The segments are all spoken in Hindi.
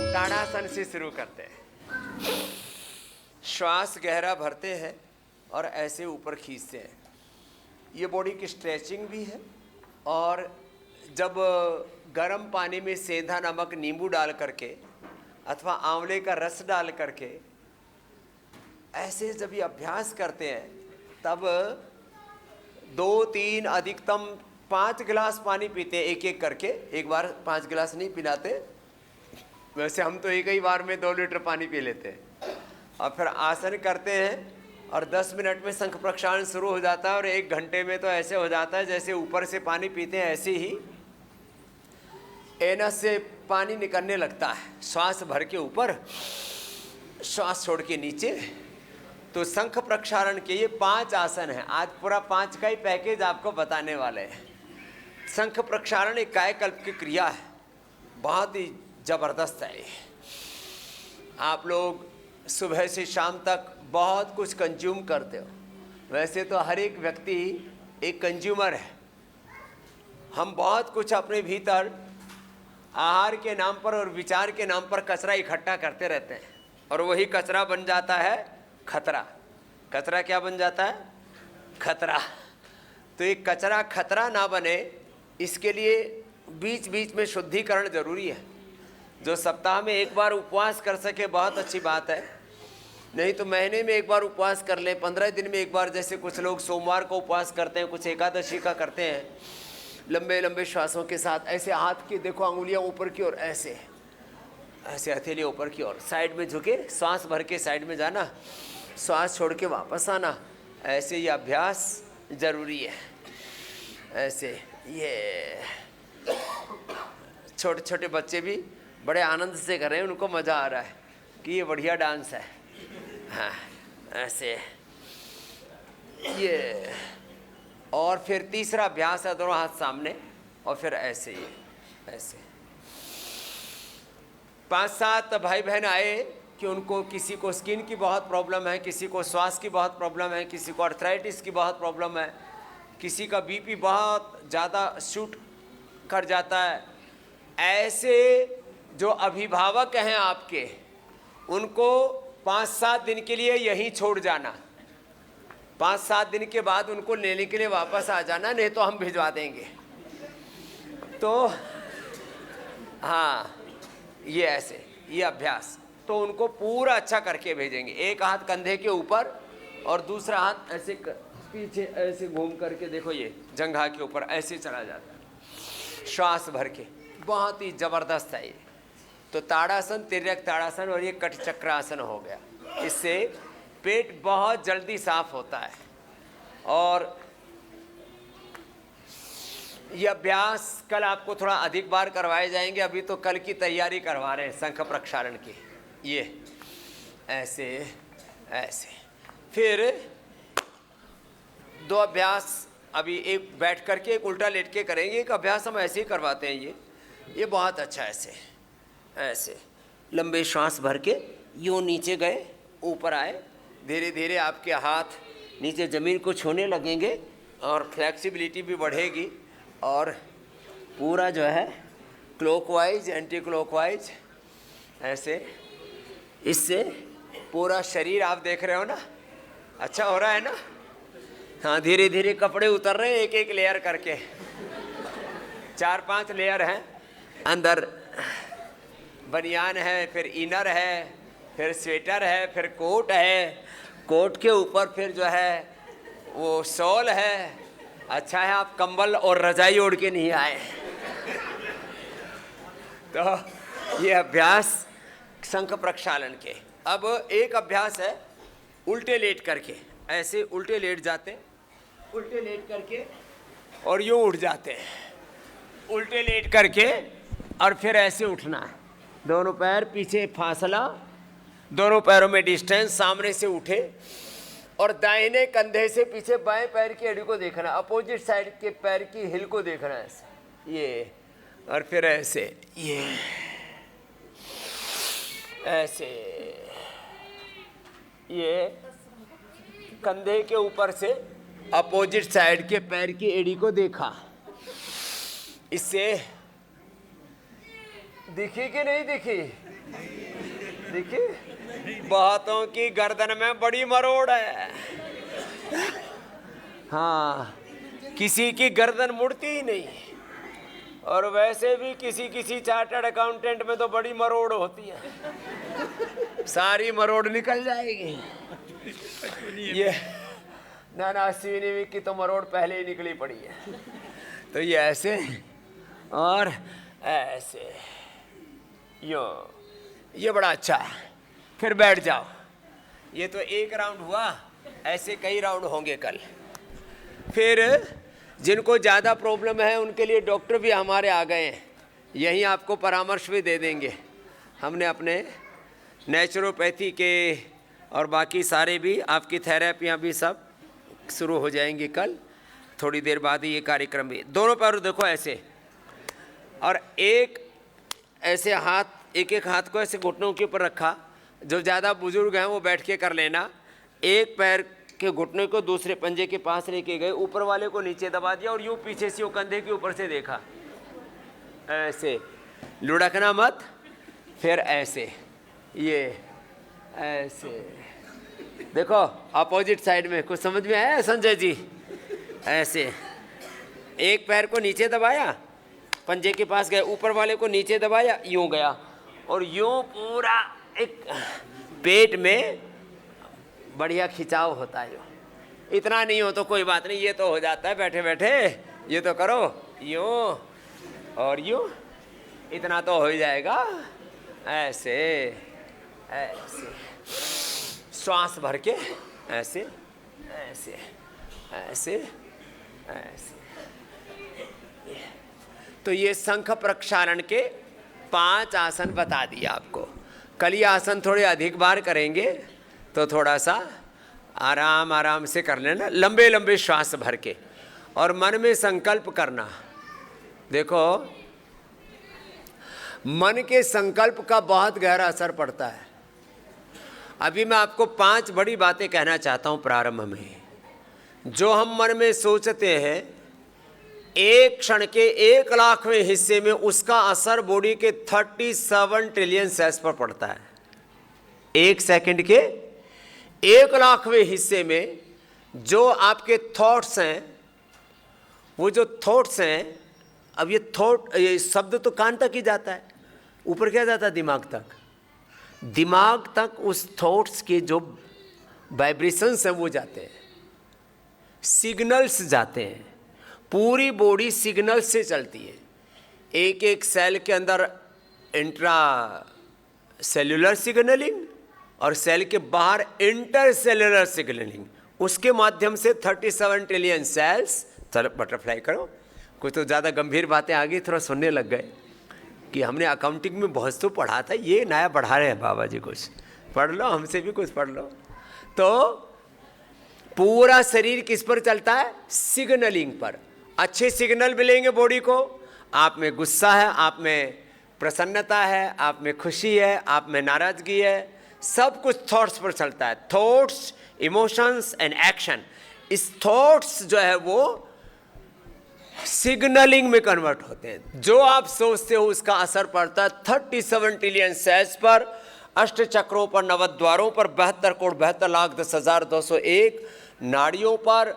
ताड़ासन से शुरू करते हैं। श्वास गहरा भरते हैं और ऐसे ऊपर खींचते हैं। ये बॉडी की स्ट्रेचिंग भी है। और जब गर्म पानी में सेंधा नमक नींबू डाल करके अथवा आंवले का रस डाल करके ऐसे जब ये अभ्यास करते हैं तब 2-3 अधिकतम 5 गिलास पानी पीते हैं एक एक करके। एक बार 5 गिलास नहीं पिलाते, वैसे हम तो एक ही बार में 2 लीटर पानी पी लेते हैं। और फिर आसन करते हैं और 10 मिनट में शंख प्रक्षालन शुरू हो जाता है और 1 घंटे में तो ऐसे हो जाता है जैसे ऊपर से पानी पीते हैं ऐसे ही एनस से पानी निकलने लगता है। श्वास भर के ऊपर, श्वास छोड़ के नीचे। तो शंख प्रक्षालन के ये 5 आसन हैं। आज पूरा 5 का ही पैकेज आपको बताने वाले हैं। शंख प्रक्षालन एक कायाकल्प की क्रिया है, बहुत ही ज़बरदस्त है। आप लोग सुबह से शाम तक बहुत कुछ कंज्यूम करते हो। वैसे तो हर एक व्यक्ति एक कंज्यूमर है। हम बहुत कुछ अपने भीतर आहार के नाम पर और विचार के नाम पर कचरा इकट्ठा करते रहते हैं और वही कचरा बन जाता है खतरा। कचरा क्या बन जाता है? खतरा। तो ये कचरा खतरा ना बने इसके लिए बीच बीच में शुद्धिकरण जरूरी है। जो सप्ताह में 1 बार उपवास कर सके बहुत अच्छी बात है, नहीं तो महीने में 1 बार उपवास कर लें, 15 दिन में 1 बार। जैसे कुछ लोग सोमवार को उपवास करते हैं, कुछ एकादशी का करते हैं, लंबे लंबे श्वासों के साथ। ऐसे हाथ की देखो अंगुलियां ऊपर की ओर, ऐसे ऐसे हथेली ऊपर की ओर, साइड में झुके, श्वास भर के साइड में जाना, श्वास छोड़ के वापस आना। ऐसे ये अभ्यास जरूरी है। ऐसे ये छोटे छोटे बच्चे भी बड़े आनंद से कर रहे हैं, उनको मज़ा आ रहा है कि ये बढ़िया डांस है। हाँ, ऐसे ये। और फिर तीसरा अभ्यास है दोनों हाथ सामने और फिर ऐसे ही, ऐसे। 5-7 भाई बहन आए कि उनको किसी को स्किन की बहुत प्रॉब्लम है, किसी को श्वास की बहुत प्रॉब्लम है, किसी को आर्थराइटिस की बहुत प्रॉब्लम है, किसी का बीपी बहुत ज़्यादा शूट कर जाता है। ऐसे जो अभिभावक हैं आपके, उनको 5-7 दिन के लिए यहीं छोड़ जाना। 5-7 दिन के बाद उनको लेने के लिए वापस आ जाना, नहीं तो हम भिजवा देंगे। तो हाँ, ये ऐसे ये अभ्यास तो उनको पूरा अच्छा करके भेजेंगे। एक हाथ कंधे के ऊपर और दूसरा हाथ ऐसे पीछे ऐसे घूम करके, देखो ये जंघा के ऊपर ऐसे चला जाता है श्वास भर के। बहुत ही ज़बरदस्त है ये। तो ताड़ासन, तिर्यक ताड़ासन और ये कट चक्रासन हो गया। इससे पेट बहुत जल्दी साफ होता है। और ये अभ्यास कल आपको थोड़ा अधिक बार करवाए जाएंगे। अभी तो कल की तैयारी करवा रहे हैं शंख प्रक्षालन की। ये ऐसे ऐसे। फिर 2 अभ्यास अभी, एक बैठ करके एक उल्टा लेट के करेंगे। एक अभ्यास हम ऐसे ही करवाते हैं। ये बहुत अच्छा। ऐसे ऐसे लंबे श्वास भर के यूँ नीचे गए, ऊपर आए, धीरे धीरे आपके हाथ नीचे ज़मीन को छूने लगेंगे और फ्लेक्सिबिलिटी भी बढ़ेगी। और पूरा जो है क्लॉकवाइज, एंटी क्लॉकवाइज ऐसे। इससे पूरा शरीर आप देख रहे हो ना, अच्छा हो रहा है ना। हाँ, धीरे धीरे कपड़े उतर रहे हैं एक एक लेयर करके। 4-5 लेयर हैं। अंदर बनियान है, फिर इनर है, फिर स्वेटर है, फिर कोट है, कोट के ऊपर फिर जो है वो शॉल है। अच्छा है आप कंबल और रजाई ओढ़ के नहीं आए। तो ये अभ्यास शंख प्रक्षालन के। अब एक अभ्यास है उल्टे लेट करके। ऐसे उल्टे लेट जाते, उल्टे लेट करके और यूँ उठ जाते हैं। उल्टे लेट करके और फिर ऐसे उठना है। दोनों पैर पीछे, फासला, दोनों पैरों में डिस्टेंस, सामने से उठे और दाहिने कंधे से पीछे बाएं पैर की एड़ी को देखना, अपोजिट साइड के पैर की हिल को देखना ऐसे। ये और फिर ऐसे, ये ऐसे। ये कंधे के ऊपर से अपोजिट साइड के पैर की एड़ी को देखा। इससे दिखी कि नहीं दिखी? देखिए, बहुतों की गर्दन में बड़ी मरोड़ है। हाँ, किसी की गर्दन मुड़ती ही नहीं। और वैसे भी किसी किसी चार्टर्ड अकाउंटेंट में तो बड़ी मरोड़ होती है, सारी मरोड़ निकल जाएगी। ये ना अश्विनी की तो मरोड़ पहले ही निकली पड़ी है। तो ये ऐसे और ऐसे, ये बड़ा अच्छा है। फिर बैठ जाओ। ये तो एक राउंड हुआ, ऐसे कई राउंड होंगे कल। फिर जिनको ज़्यादा प्रॉब्लम है उनके लिए डॉक्टर भी हमारे आ गए हैं, यहीं आपको परामर्श भी दे देंगे। हमने अपने नेचुरोपैथी के और बाकी सारे भी, आपकी थेरेपियाँ भी सब शुरू हो जाएंगी कल, थोड़ी देर बाद ही ये कार्यक्रम भी। दोनों पैर देखो ऐसे, और एक ऐसे हाथ, एक एक हाथ को ऐसे घुटनों के ऊपर रखा। जो ज़्यादा बुजुर्ग हैं वो बैठ के कर लेना। एक पैर के घुटने को दूसरे पंजे के पास लेके गए, ऊपर वाले को नीचे दबा दिया और यूँ पीछे से वो कंधे के ऊपर से देखा, ऐसे लुढ़कना मत। फिर ऐसे, ये ऐसे देखो अपोजिट साइड में। कुछ समझ में आया संजय जी? ऐसे एक पैर को नीचे दबाया, पंजे के पास गए, ऊपर वाले को नीचे दबाया, यूं गया और यूं पूरा एक पेट में बढ़िया खिंचाव होता है। इतना नहीं हो तो कोई बात नहीं, ये तो हो जाता है बैठे बैठे। ये तो करो यूं और यूं, इतना तो हो ही जाएगा। ऐसे ऐसे श्वास भर के, ऐसे ऐसे ऐसे ऐसे। तो ये शंख प्रक्षालन के 5 आसन बता दिए आपको। कल ये आसन थोड़े अधिक बार करेंगे तो थोड़ा सा आराम आराम से कर लेना, लंबे लंबे श्वास भर के, और मन में संकल्प करना। देखो, मन के संकल्प का बहुत गहरा असर पड़ता है। अभी मैं आपको 5 बड़ी बातें कहना चाहता हूँ प्रारंभ में। जो हम मन में सोचते हैं, एक क्षण के 1,00,000वें हिस्से में उसका असर बॉडी के 37 ट्रिलियन सेल्स पर पड़ता है। एक सेकंड के 1,00,000वें हिस्से में जो आपके थॉट्स हैं, वो जो थॉट्स हैं, अब ये थॉट, ये शब्द तो कान तक ही जाता है, ऊपर क्या जाता है? दिमाग तक। दिमाग तक उस थॉट्स के जो वाइब्रेशंस हैं वो जाते हैं, सिग्नल्स जाते हैं। पूरी बॉडी सिग्नल से चलती है। एक एक सेल के अंदर इंट्रा सेल्यूलर सिग्नलिंग और सेल के बाहर इंटर सेल्यूलर सिग्नलिंग, उसके माध्यम से 37 ट्रिलियन सेल्स। चलो बटरफ्लाई करो। कुछ तो ज़्यादा गंभीर बातें आ गई, थोड़ा सुनने लग गए कि हमने अकाउंटिंग में बहुत तो पढ़ा था, ये नया बढ़ा रहे हैं बाबा जी। कुछ पढ़ लो, हमसे भी कुछ पढ़ लो। तो पूरा शरीर किस पर चलता है? सिग्नलिंग पर। अच्छे सिग्नल मिलेंगे बॉडी को। आप में गुस्सा है, आप में प्रसन्नता है, आप में खुशी है, आप में नाराजगी है, सब कुछ थॉट्स पर चलता है। Thoughts, emotions and action. इस थॉट्स जो है वो सिग्नलिंग में कन्वर्ट होते हैं। जो आप सोचते हो उसका असर पड़ता है 37 ट्रिलियन सेल्स पर, 8 चक्रों पर, 9 द्वारों पर, 72 करोड़ 72,10,201 नाड़ियों पर,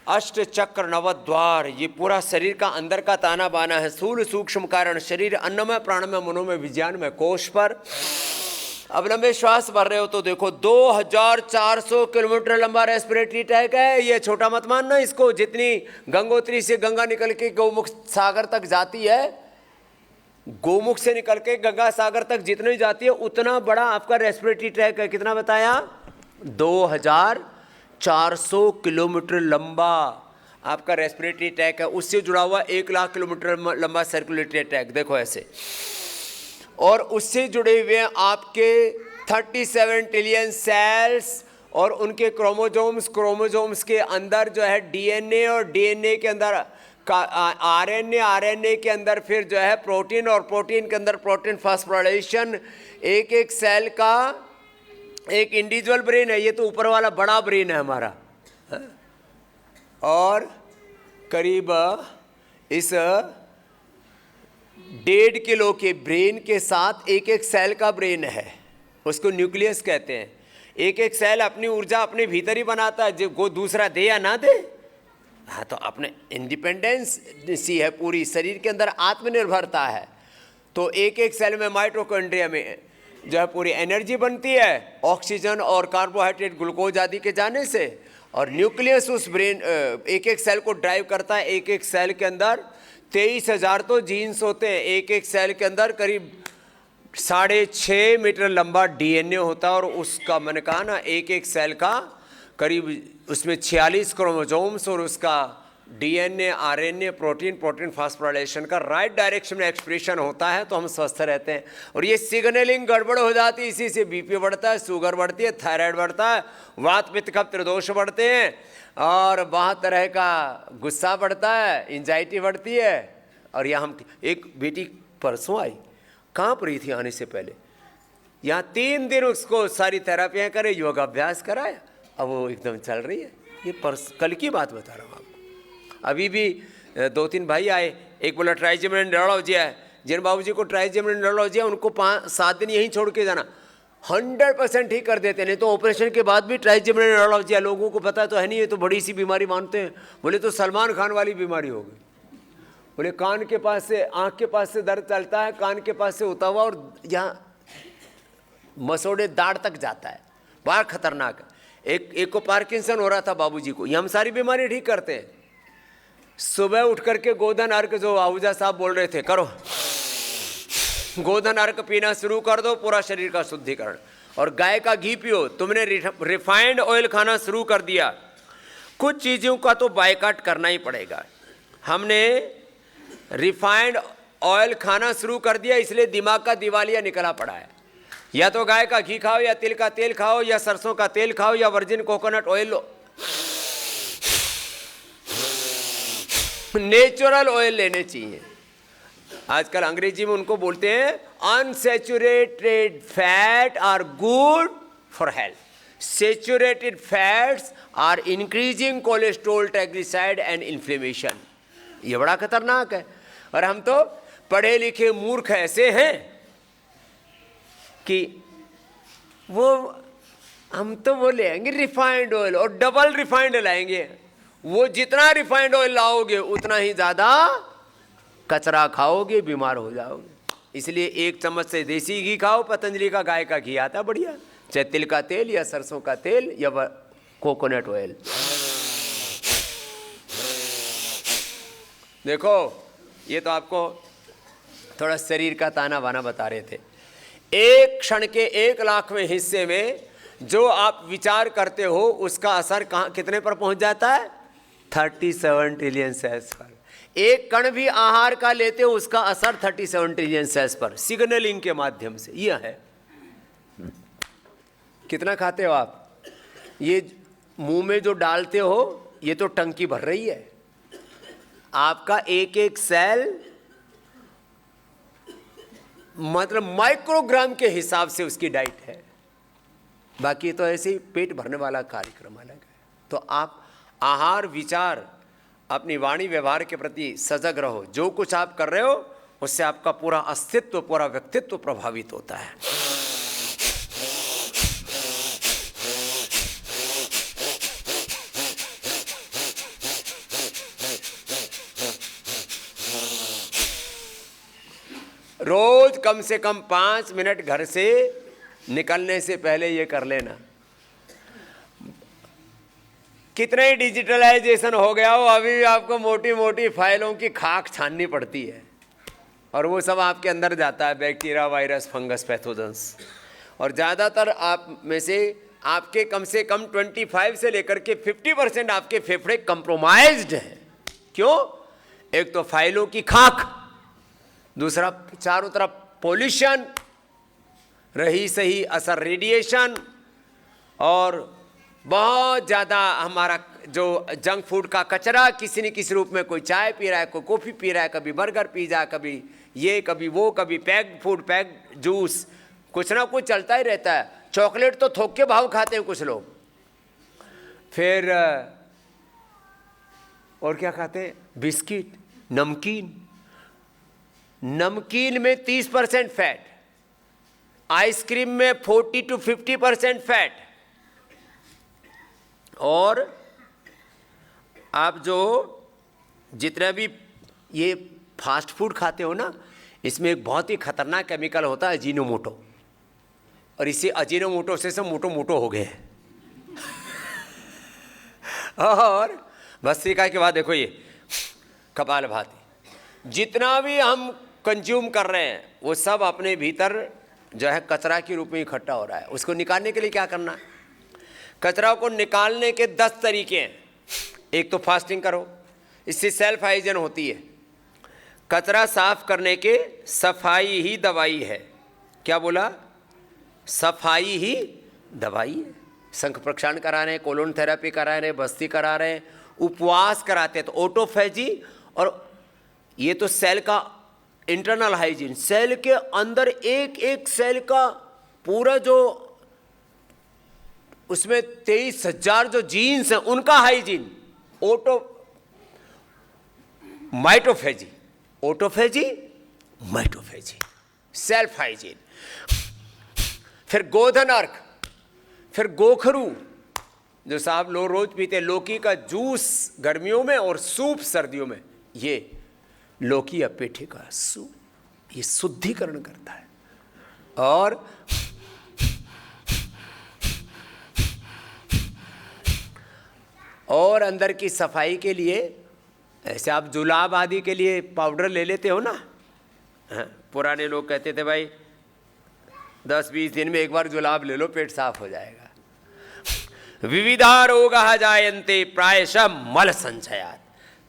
8 चक्र 9 द्वार। ये पूरा शरीर का अंदर का ताना बाना है। स्थूल सूक्ष्म कारण शरीर, अन्नमय प्राणमय मनोमय विज्ञानमय कोश पर। अब लंबे श्वास भर रहे हो तो देखो 2400 किलोमीटर लंबा रेस्पिरेटरी टैंक है। ये छोटा मत मानना इसको। जितनी गंगोत्री से गंगा निकल के गौमुख सागर तक जाती है, गोमुख से निकल के गंगा सागर तक जितनी जाती है, उतना बड़ा आपका रेस्पिरेटरी टैंक है। कितना बताया? 2400 किलोमीटर लंबा आपका रेस्पिरेटरी टैंक है। उससे जुड़ा हुआ 1,00,000 किलोमीटर लंबा सर्कुलेटरी टैंक। देखो ऐसे। और उससे जुड़े हुए हैं आपके 37 ट्रिलियन सेल्स और उनके क्रोमोजोम्स। क्रोमोजोम्स के अंदर जो है डीएनए, और डीएनए के अंदर आरएनए, आरएनए के अंदर फिर जो है प्रोटीन, और प्रोटीन के अंदर प्रोटीन फास्फोराइलेशन। एक एक सेल का एक इंडिविजुअल ब्रेन है। ये तो ऊपर वाला बड़ा ब्रेन है हमारा। और करीब इस 1.5 किलो के ब्रेन के साथ एक एक सेल का ब्रेन है। उसको न्यूक्लियस कहते हैं। एक एक सेल अपनी ऊर्जा अपने भीतर ही बनाता है, जो को दूसरा दे या ना दे। हाँ, तो अपने इंडिपेंडेंस सी है, पूरी शरीर के अंदर आत्मनिर्भरता है। तो एक एक सेल में, माइटोकॉन्ड्रिया में जो है पूरी एनर्जी बनती है, ऑक्सीजन और कार्बोहाइड्रेट, ग्लूकोज आदि के जाने से। और न्यूक्लियस उस ब्रेन एक एक सेल को ड्राइव करता है। एक एक सेल के अंदर 23,000 तो जीन्स होते हैं। एक एक सेल के अंदर करीब 6.5 मीटर लंबा डीएनए होता है। और उसका, मैंने कहा ना, एक एक सेल का करीब उसमें 46 क्रोमोसोम्स, और उसका डीएनए, आरएनए, प्रोटीन फास्फोराइलेशन का राइट डायरेक्शन में एक्सप्रेशन होता है, तो हम स्वस्थ रहते हैं। और ये सिग्नलिंग गड़बड़ हो जाती है, इसी से बीपी बढ़ता है, शुगर बढ़ती है, थायराइड बढ़ता है, वात पित्त कफ त्रिदोष बढ़ते हैं, और बहुत तरह का गुस्सा बढ़ता है, एंजाइटी बढ़ती है। और यहाँ हम, एक बेटी परसों आई, काँप रही थी आने से पहले, यहाँ 3 दिन उसको सारी थेरापियाँ करे, योगाभ्यास कराया, अब वो एकदम चल रही है। ये कल की बात बता रहा हूँ आपको। अभी भी 2-3 भाई आए, एक बोला ट्राइजेमिनल न्यूरोलॉजी है। जिन बाबूजी को ट्राइजेमिनल न्यूरोलॉजी है उनको 5-7 दिन यहीं छोड़ के जाना, 100% ठीक कर देते। नहीं तो ऑपरेशन के बाद भी ट्राइजेमिनल न्यूरोलॉजी है, लोगों को पता तो है नहीं, ये तो बड़ी सी बीमारी मानते हैं। बोले तो सलमान खान वाली बीमारी हो गई। बोले कान के पास से, आँख के पास से दर्द चलता है, कान के पास से होता हुआ, और यहाँ मसोड़े दाढ़ तक जाता है, बाहर खतरनाक है। एक को पार्किंसन हो रहा था बाबूजी को। ये हम सारी बीमारी ठीक करते हैं। सुबह उठ करके गोधन अर्क, जो आहूजा साहब बोल रहे थे, करो, गोधन अर्क पीना शुरू कर दो, पूरा शरीर का शुद्धिकरण। और गाय का घी पियो। तुमने रिफाइंड ऑयल खाना शुरू कर दिया, कुछ चीज़ों का तो बायकॉट करना ही पड़ेगा। हमने रिफाइंड ऑयल खाना शुरू कर दिया, इसलिए दिमाग का दिवालिया निकला पड़ा है। या तो गाय का घी खाओ, या तिल का तेल खाओ, या सरसों का तेल खाओ, या वर्जिन कोकोनट ऑयल लो, नेचुरल ऑयल लेने चाहिए। आजकल अंग्रेजी में उनको बोलते हैं unsaturated fat are good for health, saturated fats are increasing cholesterol, triglyceride and inflammation. ये बड़ा खतरनाक है। और हम तो पढ़े लिखे मूर्ख ऐसे हैं कि हम तो वो लेंगे रिफाइंड ऑयल, और डबल रिफाइंड लाएंगे। वो जितना रिफाइंड ऑयल लाओगे उतना ही ज़्यादा कचरा खाओगे, बीमार हो जाओगे। इसलिए 1 चम्मच से देसी घी खाओ, पतंजलि का गाय का घी आता बढ़िया, चाहे तिल का तेल या सरसों का तेल या कोकोनट ऑयल। देखो, ये तो आपको थोड़ा शरीर का ताना बाना बता रहे थे। एक क्षण के 1 लाखवें हिस्से में जो आप विचार करते हो, उसका असर कहाँ, कितने पर पहुंच जाता है? 37 ट्रिलियन सेल्स पर। एक कण भी आहार का लेते हो, उसका असर 37 ट्रिलियन सेल्स पर, सिग्नलिंग के माध्यम से। यह है, कितना खाते हो आप? ये मुंह में जो डालते हो, ये तो टंकी भर रही है। आपका एक एक सेल मतलब माइक्रोग्राम के हिसाब से उसकी डाइट है। बाकी तो ऐसे ही पेट भरने वाला कार्यक्रम अलग है। तो आप आहार विचार, अपनी वाणी व्यवहार के प्रति सजग रहो। जो कुछ आप कर रहे हो उससे आपका पूरा अस्तित्व, पूरा व्यक्तित्व प्रभावित होता है। रोज कम से कम 5 मिनट घर से निकलने से पहले ये कर लेना। कितना ही डिजिटलाइजेशन हो गया हो, अभी भी आपको मोटी मोटी फाइलों की खाक छाननी पड़ती है, और वो सब आपके अंदर जाता है, बैक्टीरिया, वायरस, फंगस, पैथोजेंस। और ज़्यादातर आप में से आपके कम से कम 25 से लेकर के 50% आपके फेफड़े कंप्रोमाइज्ड हैं। क्यों? एक तो फाइलों की खाक, दूसरा चारों तरफ पोल्यूशन, रही सही असर रेडिएशन, और बहुत ज़्यादा हमारा जो जंक फूड का कचरा, किसी न किसी रूप में, कोई चाय पी रहा है, कोई कॉफ़ी पी रहा है, कभी बर्गर पिज़्ज़ा, कभी ये कभी वो, कभी पैक्ड फूड, पैक्ड जूस, कुछ ना कुछ चलता ही रहता है। चॉकलेट तो थोक के भाव खाते हैं कुछ लोग। फिर और क्या खाते हैं? बिस्किट, नमकीन। नमकीन में 30% फैट, आइसक्रीम में 40 to 50% फैट, और आप जो जितना भी ये फास्ट फूड खाते हो ना, इसमें एक बहुत ही खतरनाक केमिकल होता है अजीनोमोटो, और इसी अजीनोमोटो से सब मोटो मोटो हो गए हैं। और भस्त्रिका के बाद देखो ये कपालभाति, जितना भी हम कंज्यूम कर रहे हैं वो सब अपने भीतर जो है कचरा के रूप में इकट्ठा हो रहा है। उसको निकालने के लिए क्या करना है? कचरा को निकालने के 10 तरीके हैं। एक तो फास्टिंग करो, इससे सेल्फ हाइजीन होती है। कचरा साफ करने के सफाई ही दवाई है। क्या बोला? सफाई ही दवाई है। शंख प्रक्षालन करा रहे हैं, कोलोन थेरेपी करा रहे हैं, बस्ती करा रहे हैं, उपवास कराते हैं, तो ऑटोफेजी, और ये तो सेल का इंटरनल हाइजीन, सेल के अंदर एक एक सेल का पूरा जो उसमें 23,000 जो जीन्स हैं उनका हाइजीन, माइटोफेजी, ऑटोफेजी, माइटोफेजी, सेल्फ हाइजीन। फिर गोधन अर्क, फिर गोखरू, जो साहब लोग रोज पीते हैं, लौकी का जूस गर्मियों में और सूप सर्दियों में, ये लौकी या पेठे का सूप, ये शुद्धिकरण करता है। और अंदर की सफाई के लिए ऐसे आप जुलाब आदि के लिए पाउडर ले लेते हो ना, पुराने लोग कहते थे भाई 10-20 दिन में एक बार जुलाब ले लो, पेट साफ हो जाएगा। विविधा रोगाः जायन्ते प्रायशः मल संचयात्,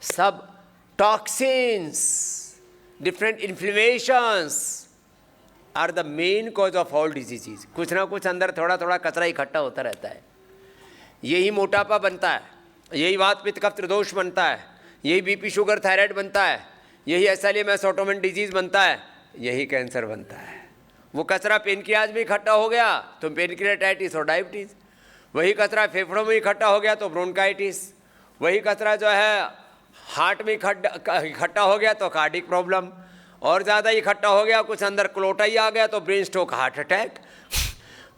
सब toxins, different inflammations are the main cause of all diseases. कुछ ना कुछ अंदर थोड़ा थोड़ा कचरा इकट्ठा होता रहता है, यही मोटापा बनता है, यही वात पित्त कफ त्रिदोष बनता है, यही बीपी शुगर थायराइड बनता है, यही एसएलएमएस ऑटोइम्यून डिजीज बनता है, यही कैंसर बनता है। वो कचरा पेनक्रियाज में इकट्ठा हो गया तो पेनक्रियाटाइटिस और डायबिटीज, वही कचरा फेफड़ों में इकट्ठा हो गया तो ब्रोंकाइटिस, वही कचरा जो है हार्ट में इकट्ठा हो गया तो कार्डिक प्रॉब्लम, और ज़्यादा इकट्ठा हो गया कुछ अंदर क्लोटाई आ गया तो ब्रेन स्ट्रोक, हार्ट अटैक।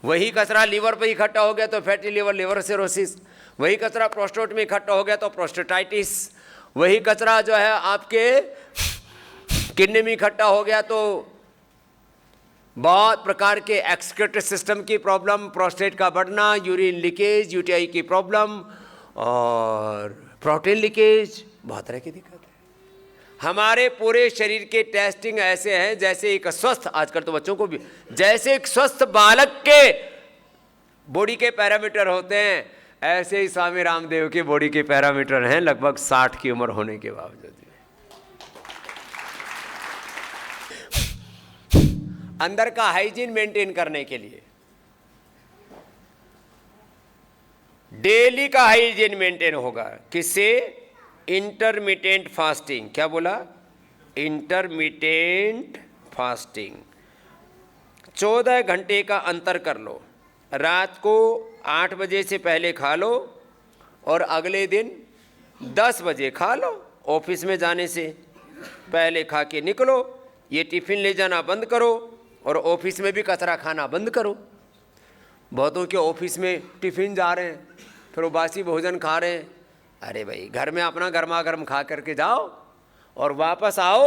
वही कचरा लीवर पे इकट्ठा हो गया तो फैटी लिवर, लिवर सिरोसिस। वही कचरा प्रोस्टेट में इकट्ठा हो गया तो प्रोस्टेटाइटिस। वही कचरा जो है आपके किडनी में इकट्ठा हो गया तो बहुत प्रकार के एक्सक्रीटरी सिस्टम की प्रॉब्लम, प्रोस्टेट का बढ़ना, यूरिन लीकेज, यूटीआई की प्रॉब्लम और प्रोटीन लीकेज, बहुत तरह की दिक्कत है। हमारे पूरे शरीर के टेस्टिंग ऐसे हैं जैसे एक स्वस्थ, आजकल तो बच्चों को भी, जैसे एक स्वस्थ बालक के बॉडी के पैरामीटर होते हैं, ऐसे ही स्वामी रामदेव के बॉडी के पैरामीटर हैं लगभग 60 की उम्र होने के बावजूद। अंदर का हाइजीन मेंटेन करने के लिए डेली का हाइजीन मेंटेन होगा। किससे? Intermittent fasting. क्या बोला? Intermittent fasting. 14 घंटे का अंतर कर लो, रात को 8 बजे से पहले खा लो और अगले दिन 10 बजे खा लो। ऑफिस में जाने से पहले खा के निकलो। ये टिफ़िन ले जाना बंद करो और ऑफिस में भी कचरा खाना बंद करो। बहुतों के ऑफिस में टिफ़िन जा रहे हैं, फिर वो बासी भोजन खा रहे हैं। अरे भाई, घर में अपना गर्मा गर्म खा करके जाओ और वापस आओ,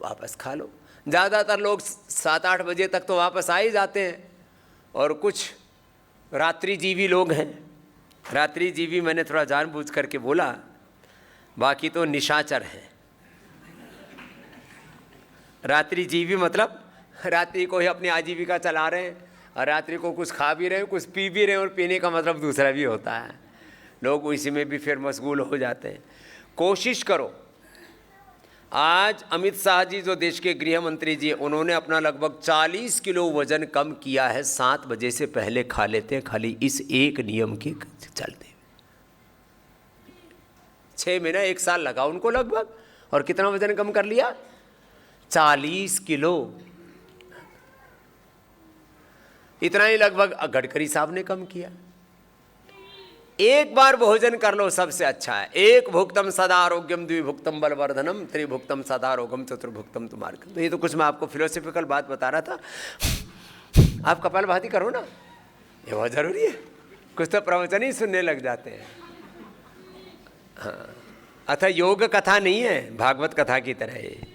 वापस खा लो। ज़्यादातर लोग 7-8 बजे तक तो वापस आ ही जाते हैं। और कुछ रात्रिजीवी लोग हैं। रात्रिजीवी मैंने थोड़ा जानबूझ करके बोला, बाकी तो निशाचर हैं। रात्रिजीवी मतलब रात्रि को ही अपनी आजीविका चला रहे हैं और रात्रि को कुछ खा भी रहे हैं, कुछ पी भी रहे हैं, और पीने का मतलब दूसरा भी होता है। लोग इसी में भी फिर मशगूल हो जाते हैं। कोशिश करो। आज अमित शाह जी जो देश के गृह मंत्री जी, उन्होंने अपना लगभग 40 किलो वजन कम किया है। 7 बजे से पहले खा लेते हैं, खाली इस एक नियम के चलते। 6 महीना 1 साल लगा उनको लगभग, और कितना वजन कम कर लिया? 40 किलो। इतना ही लगभग गडकरी साहब ने कम किया। एक बार भोजन कर लो, सबसे अच्छा है। एक भुक्तम सदा आरोग्यम, द्विभुक्तम बलवर्धनम, त्रिभुक्तम सदा रोगम, चतुर्भुक्तम तुम्हार्गम। तो ये तो कुछ मैं आपको फिलोसफिकल बात बता रहा था। आप कपालभाति करो ना, ये बहुत जरूरी है। कुछ तो प्रवचन ही सुनने लग जाते हैं। हाँ, अतः योग कथा नहीं है, भागवत कथा की तरह है।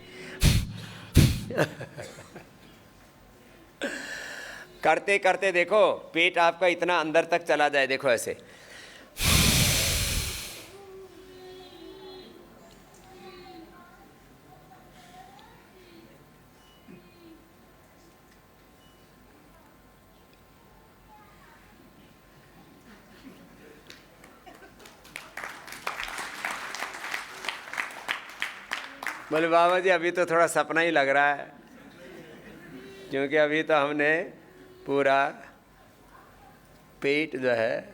करते करते देखो पेट आपका इतना अंदर तक चला जाए, देखो ऐसे। बोले बाबा जी अभी तो थोड़ा सपना ही लग रहा है, क्योंकि अभी तो हमने पूरा पेट जो है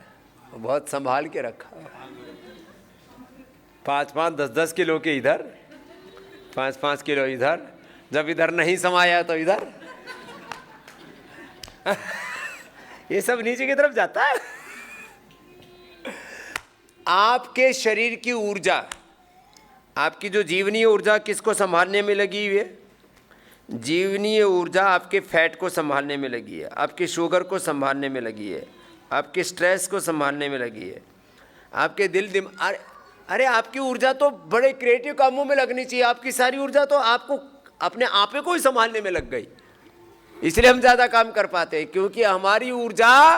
बहुत संभाल के रखा। 5-5, 10-10 किलो के इधर, 5-5 किलो इधर, जब इधर नहीं समाया तो इधर। ये सब नीचे की तरफ जाता है। आपके शरीर की ऊर्जा, आपकी जो जीवनीय ऊर्जा किसको संभालने में लगी हुई है? जीवनीय ऊर्जा आपके फैट को संभालने में लगी है, आपके शुगर को संभालने में लगी है, आपके स्ट्रेस को संभालने में लगी है, आपके दिल अरे आपकी ऊर्जा तो बड़े क्रिएटिव कामों में लगनी चाहिए। आपकी सारी ऊर्जा तो आपको अपने आपे को ही संभालने में लग गई। इसलिए हम ज़्यादा काम कर पाते हैं, क्योंकि हमारी ऊर्जा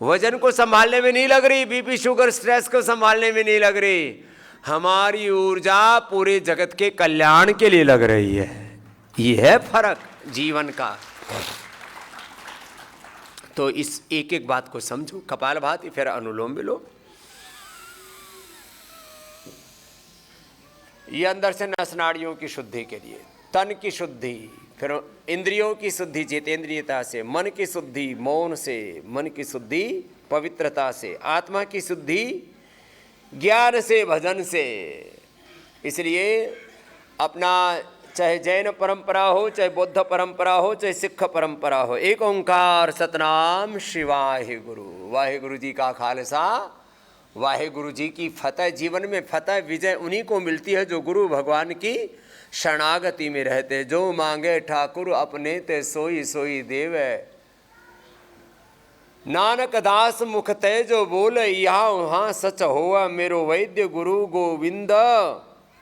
वजन को संभालने में नहीं लग रही, बीपी शुगर स्ट्रेस को संभालने में नहीं लग रही। हमारी ऊर्जा पूरे जगत के कल्याण के लिए लग रही है। ये है फर्क जीवन का। तो इस एक एक बात को समझो। कपालभाति, फिर अनुलोम विलोम। ये अंदर से नस नाड़ियों की शुद्धि के लिए, तन की शुद्धि, फिर इंद्रियों की शुद्धि जितेंद्रियता से, मन की शुद्धि मौन से, मन की शुद्धि पवित्रता से, आत्मा की शुद्धि ज्ञान से, भजन से। इसलिए अपना चाहे जैन परंपरा हो, चाहे बौद्ध परंपरा हो, चाहे सिख परंपरा हो, एक ओंकार सतनाम शिवाहे गुरु। वाहे गुरु जी का खालसा, वाहे गुरु जी की फतह। जीवन में फतह विजय उन्हीं को मिलती है जो गुरु भगवान की शरणागति में रहते। जो मांगे ठाकुर अपने ते सोई सोई देवे। नानक दास मुख ते जो बोले यहाँ वहाँ सच होआ। मेरो वैद्य गुरु गोविंद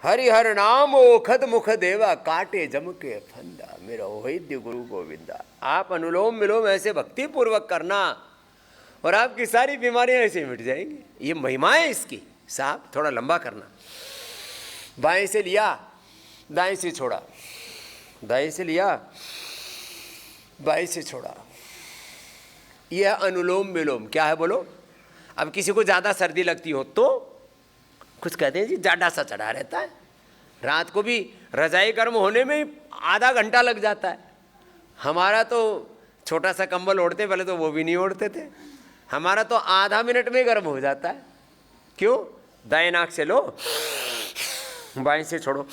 हरिहर नाम ओखद मुख देवा। काटे जम के फंदा मेरा वैद्य गुरु गोविंदा। आप अनुलोम विलोम ऐसे भक्ति पूर्वक करना और आपकी सारी बीमारियां ऐसे मिट जाएंगी। ये महिमा है इसकी। साहब थोड़ा लंबा करना। बाएं से लिया, दाएं से छोड़ा, दाएं से लिया, बाएं से छोड़ा। यह अनुलोम विलोम क्या है बोलो? अब किसी को ज़्यादा सर्दी लगती हो तो कुछ कहते हैं जी जाडा सा चढ़ा रहता है, रात को भी रजाई गर्म होने में आधा घंटा लग जाता है। हमारा तो छोटा सा कंबल ओढ़ते, पहले तो वो भी नहीं ओढ़ते थे, हमारा तो आधा मिनट में गर्म हो जाता है। क्यों? दाएं नाक से लो, बाएं से छोड़ो।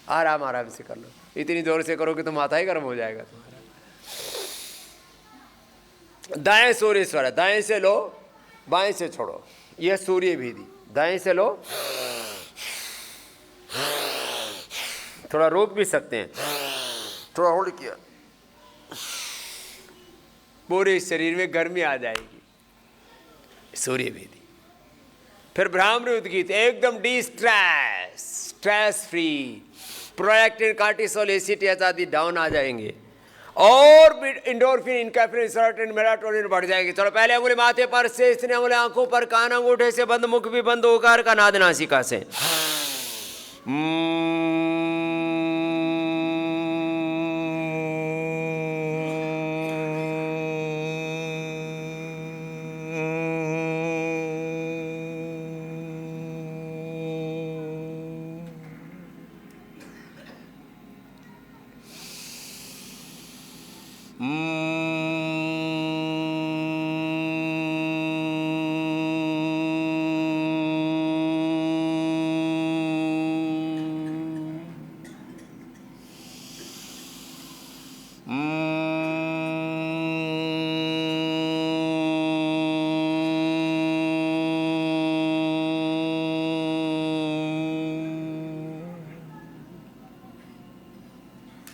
आराम आराम से कर लो। इतनी जोर से करोगे तो माथा ही गर्म हो जाएगा तुम्हारा। दाएं सूर्य स्वर, दाएं से लो, बाएं से छोड़ो। यह सूर्य भीदी। दाएं से लो, थोड़ा रोक भी सकते हैं, थोड़ा होल्ड किया, पूरे शरीर में गर्मी आ जाएगी। सूर्य भीदी। फिर ब्राह्मणी उद्गीत, एकदम D stress, stress free. Prolactin, cortisol, ACTH आदि डाउन आ जाएंगे और इंडोर्फिन, इनकैफ्रिन, सेरोटोनिन, मेलाटोनिन बढ़ जाएंगे। चलो पहले अंगुली माथे पर से, इसने अंगुली आंखों पर, कान अंगूठे से बंद, मुख भी बंद, ओकार का नाद नासिका से।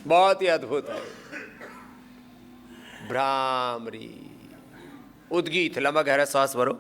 बहुत ही अद्भुत है। भ्रामरी। उद्गीत, लंबा गहरा श्वास भरो।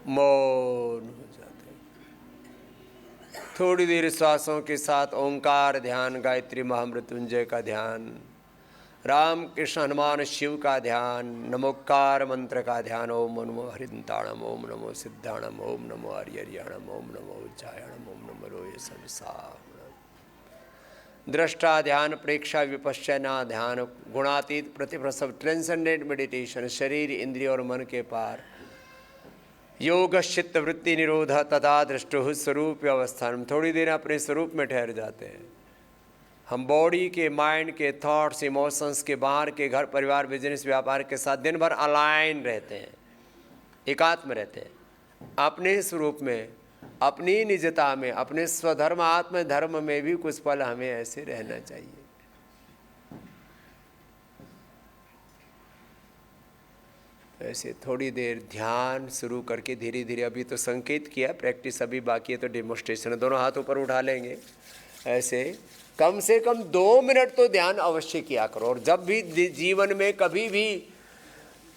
मौन हो जाते हैं। थोड़ी देर श्वासों के साथ ओंकार ध्यान, गायत्री महामृत्युंजय का ध्यान, राम कृष्ण हनुमान शिव का ध्यान, नमोकार मंत्र का ध्यान। ओम नमो हरिंताणम, ओम नमो सिद्धाणम, ओम नमो हरिहरियाणम, ओम नमो उज्जायणम, ओम नमो रोय संसारणम। दृष्टा ध्यान, प्रेक्षा विपश्यना ध्यान, गुणातीत प्रतिप्रसव, ट्रांसेंडेंट मेडिटेशन, शरीर इंद्रिय और मन के पार, योग चित्त वृत्ति निरोध तथा दृष्टु स्वरूप अवस्थान। थोड़ी देर अपने स्वरूप में ठहर जाते हैं। हम बॉडी के, माइंड के, थॉट्स, इमोशंस के, बाहर के, घर परिवार, बिजनेस, व्यापार के साथ दिन भर अलाइन रहते हैं, एकात्म रहते हैं। अपने स्वरूप में, अपनी निजता में, अपने स्वधर्म आत्म धर्म में भी कुछ पल हमें ऐसे रहना चाहिए। ऐसे थोड़ी देर ध्यान शुरू करके धीरे धीरे, अभी तो संकेत किया, प्रैक्टिस अभी बाकी है, तो डेमोस्ट्रेशन। दोनों हाथ ऊपर उठा लेंगे। ऐसे कम से कम 2 मिनट तो ध्यान अवश्य किया करो। और जब भी जीवन में कभी भी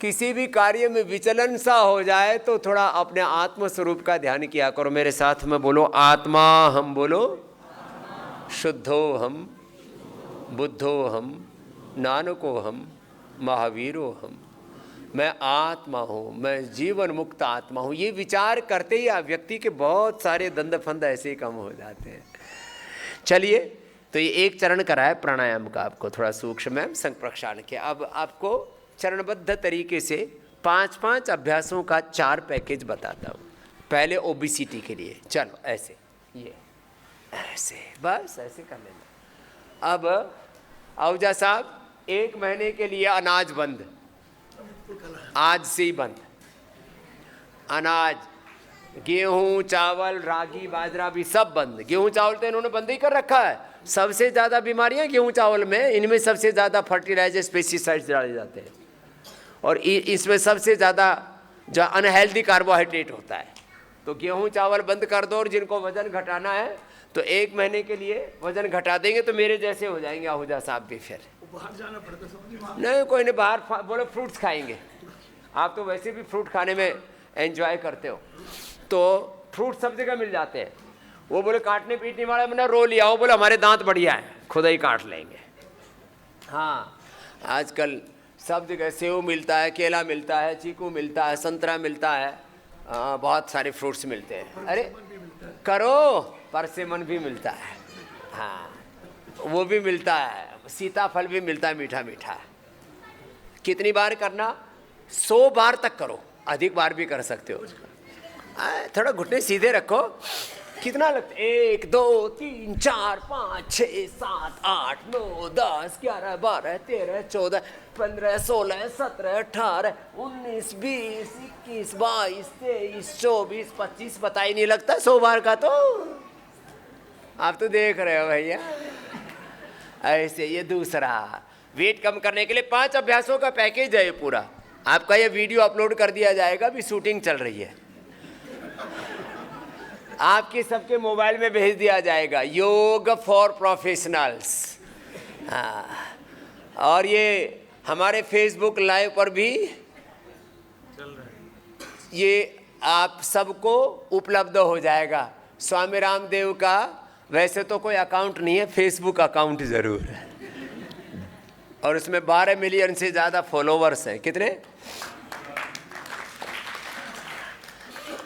किसी भी कार्य में विचलन सा हो जाए तो थोड़ा अपने आत्म स्वरूप का ध्यान किया करो। मेरे साथ में बोलो, आत्मा हम, बोलो शुद्धो हम, बुद्धो हम, नानको हम, महावीरो हम। मैं आत्मा हूँ, मैं जीवन मुक्त आत्मा हूँ। ये विचार करते ही व्यक्ति के बहुत सारे दंड फंद ऐसे ही कम हो जाते हैं। चलिए, तो ये एक चरण कराया प्राणायाम का, आपको थोड़ा सूक्ष्म संघ प्रक्षालन के। अब आपको चरणबद्ध तरीके से 5-5 अभ्यासों का 4 पैकेज बताता हूँ। पहले ओबेसिटी के लिए, चलो ऐसे, ये ऐसे, बस ऐसे कर लेना। अब आहूजा साहब, 1 महीने के लिए अनाज बंद, आज से ही बंद। अनाज, गेहूं, चावल, रागी, बाजरा भी सब बंद। गेहूं चावल तो इन्होंने बंद ही कर रखा है। सबसे ज़्यादा बीमारियां गेहूं चावल में, इनमें सबसे ज़्यादा फर्टिलाइजर, पेस्टिसाइड्स डाले जाते हैं, और इसमें सबसे ज़्यादा जो अनहेल्दी कार्बोहाइड्रेट होता है। तो गेहूं चावल बंद कर दो। और जिनको वजन घटाना है तो 1 महीने के लिए वजन घटा देंगे तो मेरे जैसे हो जाएंगे आहूजा साहब भी। फिर बाहर जाना पड़ता, नहीं, कोई नहीं, बाहर बोलो फ्रूट्स खाएंगे। आप तो वैसे भी फ्रूट खाने में एंजॉय करते हो, तो फ्रूट सब जगह मिल जाते हैं। वो बोले काटने पीटने वाला मैंने रो लिया, वो बोले हमारे दांत बढ़िया है, खुद ही काट लेंगे। हाँ, आजकल सब जगह सेव मिलता है, केला मिलता है, चीकू मिलता है, संतरा मिलता है, बहुत सारे फ्रूट्स मिलते हैं। अरे करो, परसेमन भी मिलता है, हाँ वो भी मिलता है, सीताफल भी मिलता है, मीठा मीठा। कितनी बार करना? 100 बार तक करो, अधिक बार भी कर सकते हो। थोड़ा घुटने सीधे रखो। कितना लगता है? 1 2 3 4 5 6 7 8 9 10 11 12 13 14 15 16 17 18 19 20 21 22 23 24 25, पता ही नहीं लगता 100 बार का। तो आप तो देख रहे हो भैया। ऐसे ये दूसरा वेट कम करने के लिए 5 अभ्यासों का पैकेज है ये पूरा। आपका ये वीडियो अपलोड कर दिया जाएगा, अभी शूटिंग चल रही है, आपके सबके मोबाइल में भेज दिया जाएगा। योग फॉर प्रोफेशनल्स। हाँ, और ये हमारे फेसबुक लाइव पर भी चल रहा है, ये आप सबको उपलब्ध हो जाएगा। स्वामी रामदेव का वैसे तो कोई अकाउंट नहीं है, फेसबुक अकाउंट ज़रूर है, और उसमें 12 मिलियन से ज़्यादा फॉलोवर्स हैं। कितने?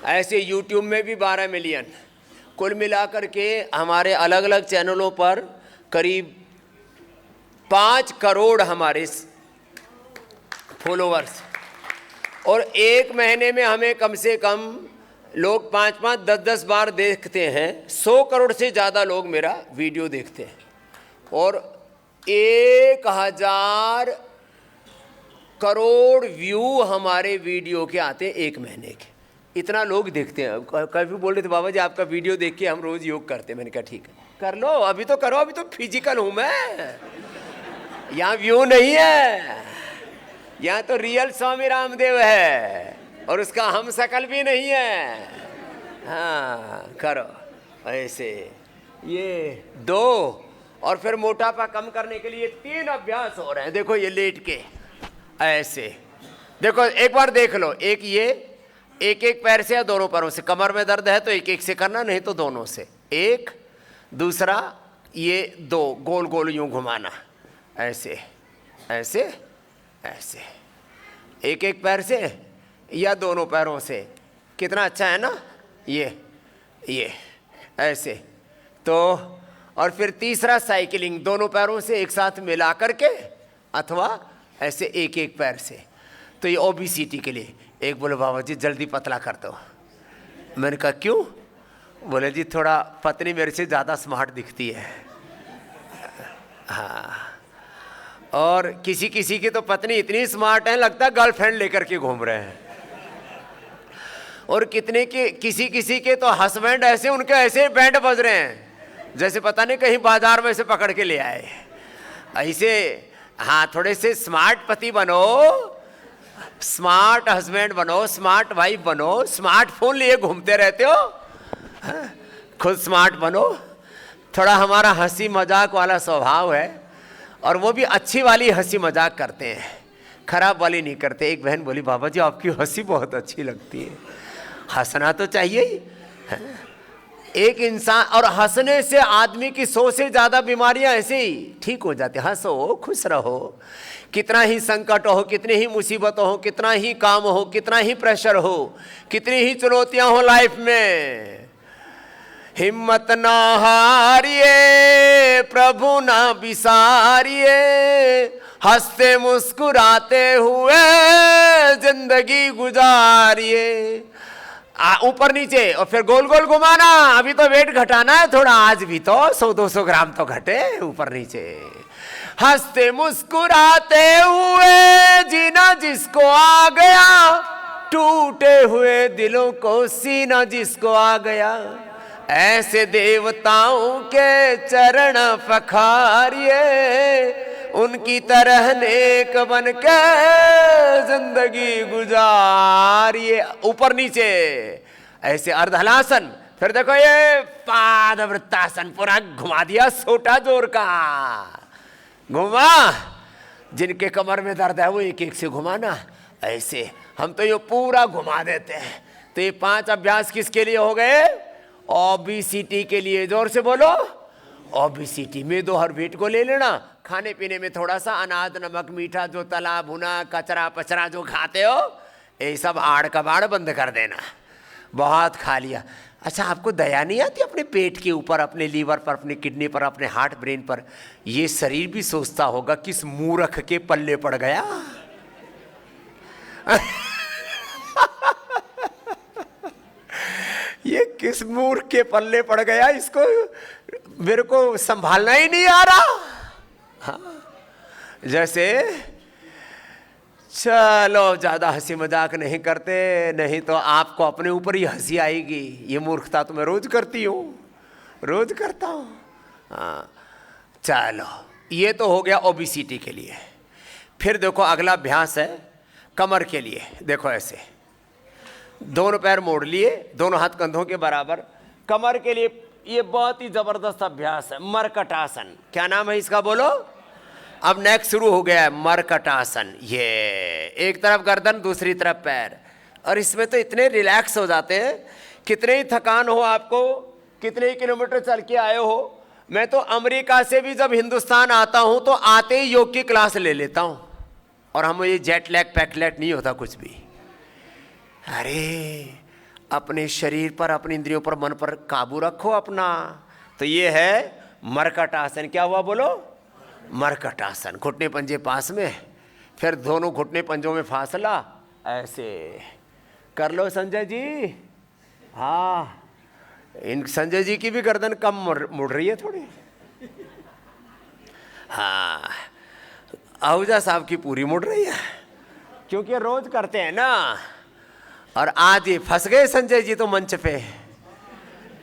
ऐसे YouTube में भी 12 मिलियन। कुल मिलाकर के हमारे अलग अलग चैनलों पर करीब 5 करोड़ हमारे फॉलोअर्स, और एक महीने में हमें कम से कम लोग 5-5, 10-10 बार देखते हैं। 100 करोड़ से ज़्यादा लोग मेरा वीडियो देखते हैं, और 1000 करोड़ व्यू हमारे वीडियो के आते हैं एक महीने के। इतना लोग देखते हैं। कभी बोल रहे थे बाबा जी आपका वीडियो देख के हम रोज़ योग करते हैं। मैंने कहा ठीक है, कर लो, अभी तो करो, अभी तो फिजिकल हूँ मैं, यहाँ व्यू नहीं है, यहाँ तो रियल स्वामी रामदेव है, और उसका हम शकल भी नहीं है। हाँ करो ऐसे, ये 2, और फिर मोटापा कम करने के लिए 3 अभ्यास हो रहे हैं। देखो ये लेट के ऐसे, देखो एक बार देख लो, एक ये एक पैर से या दोनों पैरों से। कमर में दर्द है तो एक से करना, नहीं तो दोनों से। एक, दूसरा ये 2 गोल गोल यूं घुमाना, ऐसे ऐसे ऐसे, एक पैर से या दोनों पैरों से। कितना अच्छा है ना ये ऐसे। तो और फिर तीसरा साइकिलिंग, दोनों पैरों से एक साथ मिला करके, अथवा ऐसे एक पैर से। तो ये ओबेसिटी के लिए। एक बोले बाबा जी जल्दी पतला कर दो। मैंने कहा क्यों? बोले जी थोड़ा पत्नी मेरे से ज़्यादा स्मार्ट दिखती है। हाँ, और किसी किसी की तो पत्नी इतनी स्मार्ट है लगता है गर्लफ्रेंड लेकर के घूम रहे हैं, और किसी किसी के तो हस्बैंड ऐसे, उनके ऐसे बैंड बज रहे हैं जैसे पता नहीं कहीं बाजार में से पकड़ के ले आए ऐसे। हाँ, थोड़े से स्मार्ट पति बनो, स्मार्ट हस्बैंड बनो, स्मार्ट वाइफ बनो। स्मार्टफोन लिए घूमते रहते हो, खुद स्मार्ट बनो। थोड़ा हमारा हंसी मजाक वाला स्वभाव है, और वो भी अच्छी वाली हंसी मजाक करते हैं, खराब वाली नहीं करते। एक बहन बोली बाबा जी आपकी हंसी बहुत अच्छी लगती है। हंसना तो चाहिए ही एक इंसान, और हंसने से आदमी की 100 से ज़्यादा बीमारियां ऐसे ही ठीक हो जाती। हंसो, खुश रहो। कितना ही संकट हो, कितनी ही मुसीबत हो, कितना ही काम हो, कितना ही प्रेशर हो, कितनी ही चुनौतियां हो लाइफ में, हिम्मत ना हारिए, प्रभु ना बिसारिए, हंसते मुस्कुराते हुए जिंदगी गुजारिए। ऊपर नीचे और फिर गोल गोल घुमाना। अभी तो वेट घटाना है थोड़ा, आज भी तो 100-200 ग्राम तो घटे ऊपर नीचे। हंसते मुस्कुराते हुए जीना जिसको आ गया, टूटे हुए दिलों को सीना जिसको आ गया, ऐसे देवताओं के चरण पखारिए, उनकी तरह नेक बन के जिंदगी गुजारिए। ऊपर नीचे ऐसे अर्धहलासन। फिर देखो ये पादवृत्तासन, पूरा घुमा दिया, सोटा जोर का घुमा। जिनके कमर में दर्द है वो एक से घुमाना ऐसे। हम तो ये पूरा घुमा देते हैं। तो ये 5 अभ्यास किसके लिए हो गए? ओबेसिटी के लिए। जोर से बोलो, ओबेसिटी में दो हर वेट को ले लेना। खाने पीने में थोड़ा सा अनाज, नमक, मीठा, जो तला भुना, कचरा पचरा जो खाते हो, ये सब आड़ कबाड़ बंद कर देना। बहुत खा लिया। अच्छा, आपको दया नहीं आती अपने पेट के ऊपर, अपने लीवर पर, अपने किडनी पर, अपने हार्ट ब्रेन पर? ये शरीर भी सोचता होगा किस मूर्ख के पल्ले पड़ गया। ये किस मूर्ख के पल्ले पड़ गया, इसको मेरे को संभालना ही नहीं आ रहा। हाँ, जैसे चलो ज़्यादा हंसी मजाक नहीं करते, नहीं तो आपको अपने ऊपर ही हंसी आएगी। ये मूर्खता तो मैं रोज करती हूँ, रोज करता हूँ। हाँ, चलो ये तो हो गया ओबेसिटी के लिए। फिर देखो अगला अभ्यास है कमर के लिए। देखो ऐसे दोनों पैर मोड़ लिए, दोनों हाथ कंधों के बराबर। कमर के लिए ये बहुत ही जबरदस्त अभ्यास है, मरकटासन। क्या नाम है इसका बोलो? अब नेक्स्ट शुरू हो गया है मरकटासन। ये एक तरफ गर्दन, दूसरी तरफ पैर, और इसमें तो इतने रिलैक्स हो जाते हैं। कितने ही थकान हो आपको, कितने ही किलोमीटर चल के आए हो। मैं तो अमेरिका से भी जब हिंदुस्तान आता हूं तो आते ही योग की क्लास ले लेता हूं, और हम ये जेट लैग पैकलेट नहीं होता कुछ भी। अरे अपने शरीर पर, अपनी इंद्रियों पर, मन पर काबू रखो अपना। तो ये है मरकट आसन। क्या हुआ बोलो? मरकट आसन। घुटने पंजे पास में, फिर दोनों घुटने पंजों में फासला, ऐसे कर लो संजय जी। हाँ, इन संजय जी की भी गर्दन कम मुड़ रही है थोड़ी। हाँ, आहूजा साहब की पूरी मुड़ रही है, क्योंकि रोज करते हैं ना। और आज ये फंस गए संजय जी तो मंच पे।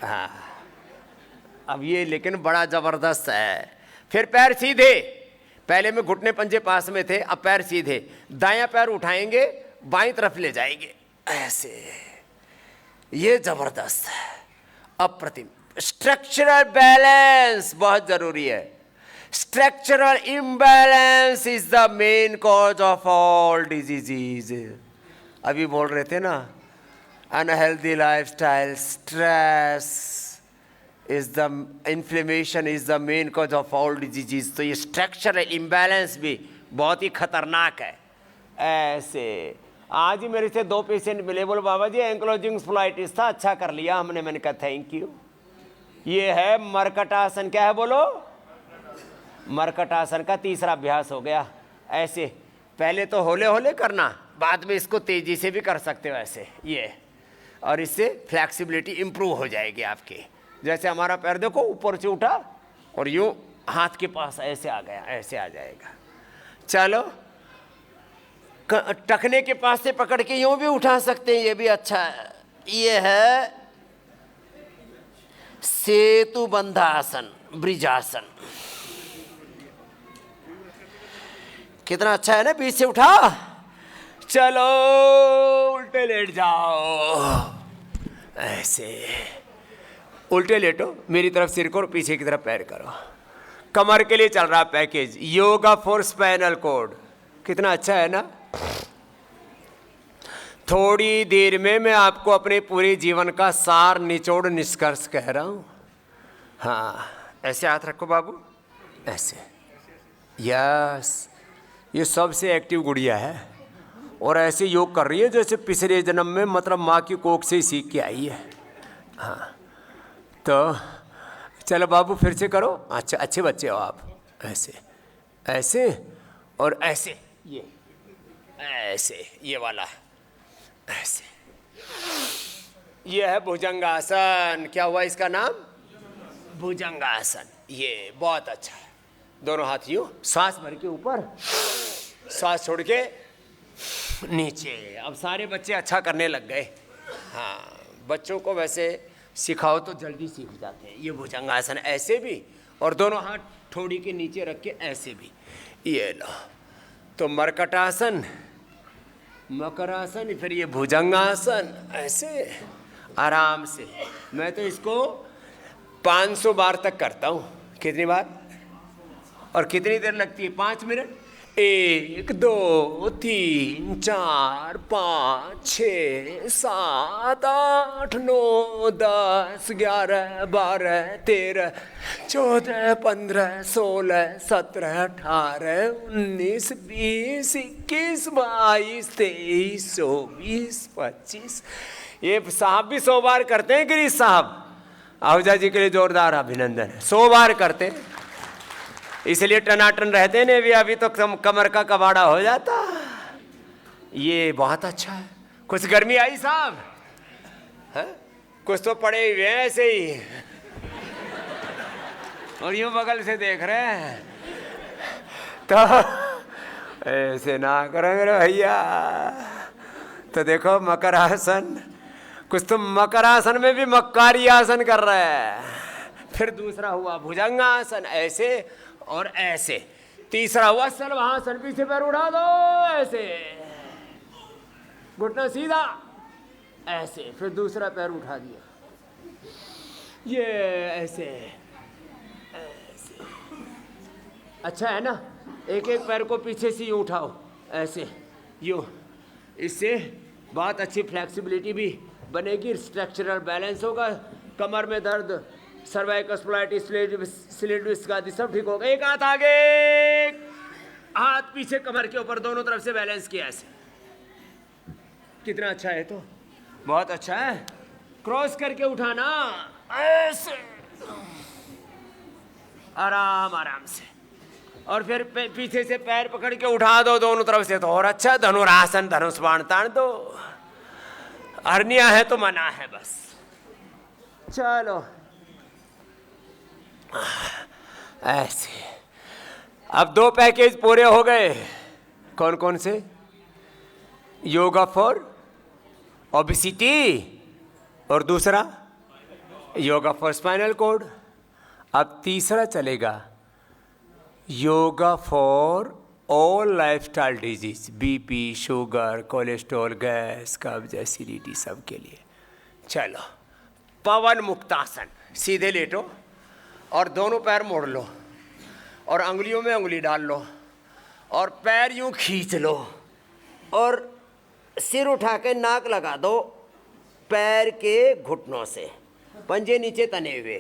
हाँ, अब ये लेकिन बड़ा जबरदस्त है। फिर पैर सीधे, पहले में घुटने पंजे पास में थे, अब पैर सीधे, दायां पैर उठाएंगे, बाईं तरफ ले जाएंगे, ऐसे। ये जबरदस्त है, अप्रतिम। स्ट्रक्चरल बैलेंस बहुत जरूरी है। Structural imbalance is the main cause of all diseases. अभी बोल रहे थे ना, unhealthy lifestyle, stress is the, inflammation is the main cause of all diseases. तो ये स्ट्रक्चरल इम्बैलेंस भी बहुत ही खतरनाक है। ऐसे आज ही मेरे से 2 पेशेंट मिले, बोले बाबा जी एंक्लोजिंग स्पोलाइटिस था, अच्छा कर लिया हमने। मैंने कहा थैंक यू। ये है मरकट आसन। क्या है बोलो? मरकट आसन का तीसरा अभ्यास हो गया। ऐसे पहले तो होले होले करना, बाद में इसको तेजी से भी कर सकते हो ऐसे, ये। और इससे फ्लैक्सिबिलिटी इंप्रूव हो जाएगी आपकी। जैसे हमारा पैर देखो ऊपर से उठा और यूं हाथ के पास ऐसे आ गया, ऐसे आ जाएगा। चलो, टखने के पास से पकड़ के यूं भी उठा सकते हैं, ये भी अच्छा है। ये है सेतु बंधासन, ब्रिजासन। कितना अच्छा है ना, बीच से उठा, चलो उल्टे लेट जाओ, ऐसे उल्टे लेटो, मेरी तरफ सिर करो, पीछे की तरफ पैर करो। कमर के लिए चल रहा package, yoga for spinal cord. कितना अच्छा है ना। थोड़ी देर में मैं आपको अपने पूरे जीवन का सार, निचोड़, निष्कर्ष कह रहा हूं। हाँ, ऐसे हाथ रखो बाबू, ऐसे। यस, ये सबसे एक्टिव गुड़िया है और ऐसे योग कर रही है जैसे पिछले जन्म में, मतलब माँ की कोख से ही सीख के आई है। हाँ, तो चलो बाबू फिर से करो। अच्छा, अच्छे बच्चे हो आप। ऐसे, ऐसे और ऐसे, ये ऐसे, ये वाला ऐसे। ये है भुजंगासन। क्या हुआ इसका नाम? भुजंगासन। ये बहुत अच्छा है। दोनों हाथ यूं, सांस भर के ऊपर, सांस छोड़ के नीचे। अब सारे बच्चे अच्छा करने लग गए। हाँ, बच्चों को वैसे सिखाओ तो जल्दी सीख जाते हैं। ये भुजंगासन ऐसे भी, और दोनों हाथ ठोड़ी के नीचे रख के ऐसे भी। ये लो, तो मरकटासन, मकरासन, फिर ये भुजंगासन, ऐसे आराम से। मैं तो इसको 500 बार तक करता हूँ। कितनी बार? और कितनी देर लगती है? 5 मिनट। 1 2 3 4 5 6 7 8 9 10 11 12 13 14 15 16 17 18 19 20 21 22 23 24 25। ये साहब भी 100 बार करते हैं। गिरीश साहब, आहूजा जी के लिए जोरदार अभिनंदन। 100 बार करते हैं, इसलिए टनाटन रहते ने भी। अभी तो कमर का कबाड़ा हो जाता। ये बहुत अच्छा है। कुछ गर्मी आई साहब? है? कुछ तो पड़े हुए हैं ऐसे ही, और यूं बगल से देख रहे हैं। तो ऐसे ना करो मेरे भैया। तो देखो मकरासन, कुछ तो मकरासन में भी मक्कारी आसन कर रहे हैं। फिर दूसरा हुआ भुजंगासन, ऐसे और ऐसे। तीसरा हुआ सर्वासन, पीछे पैर उठा दो, ऐसे घुटना सीधा, ऐसे। फिर दूसरा पैर उठा दिया, ये ऐसे ऐसे। अच्छा है ना। एक एक पैर को पीछे से यूँ उठाओ, ऐसे यूँ। इससे बहुत अच्छी फ्लेक्सिबिलिटी भी बनेगी, स्ट्रक्चरल बैलेंस होगा। कमर में दर्द, सर्वाइकल स्पोलाइटिस, स्लिट डिस्क आदि सब ठीक होगा। एक हाथ आगे, हाथ पीछे, कमर के ऊपर, दोनों तरफ से बैलेंस किया ऐसे। कितना अच्छा है, तो बहुत अच्छा है। क्रॉस करके उठाना, ऐसे आराम आराम से। और फिर पीछे से पैर पकड़ के उठा दो दोनों तरफ से, तो और अच्छा। धनुरासन, धनुष बाण तान दो। हरनिया है तो मना है बस। चलो ऐसे। अब 2 पैकेज पूरे हो गए। कौन कौन से? योगा फॉर ओबेसिटी और दूसरा योगा फॉर स्पाइनल कॉर्ड। अब तीसरा चलेगा yoga for all lifestyle disease, BP, sugar, cholesterol, gas, कब्ज, एसिडिटी, सब के लिए। चलो पवन मुक्तासन। सीधे लेटो और दोनों पैर मोड़ लो और अंगुलियों में अंगुली डाल लो और पैर यूं खींच लो और सिर उठा के नाक लगा दो पैर के घुटनों से, पंजे नीचे तने हुए।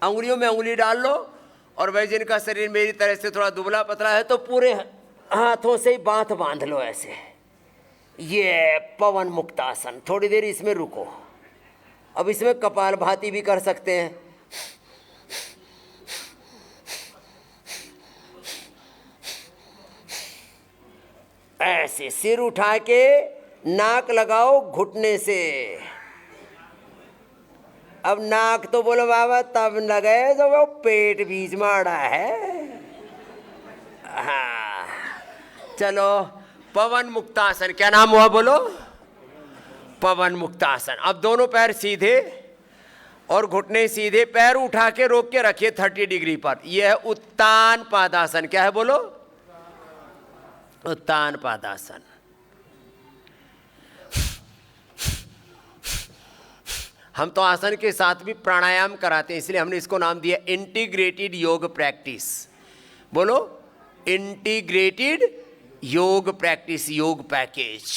अंगुलियों में अंगुली डाल लो और वह जिनका शरीर मेरी तरह से थोड़ा दुबला पतला है तो पूरे हाथों से ही बांध बांध लो ऐसे। ये पवन मुक्तासन। थोड़ी देर इसमें रुको। अब इसमें कपालभाति भी कर सकते हैं। ऐसे सिर उठा के नाक लगाओ घुटने से। अब नाक तो बोलो बाबा तब लगे तो वो पेट बीच में अड़ा है। हाँ चलो पवन मुक्तासन। क्या नाम हुआ बोलो? पवन मुक्तासन। अब दोनों पैर सीधे और घुटने सीधे, पैर उठा के रोक के रखिए 30 डिग्री पर। यह है उत्तान पादासन। क्या है बोलो? उत्तान पादासन। हम तो आसन के साथ भी प्राणायाम कराते हैं, इसलिए हमने इसको नाम दिया इंटीग्रेटेड योग प्रैक्टिस। बोलो इंटीग्रेटेड योग प्रैक्टिस, योग पैकेज।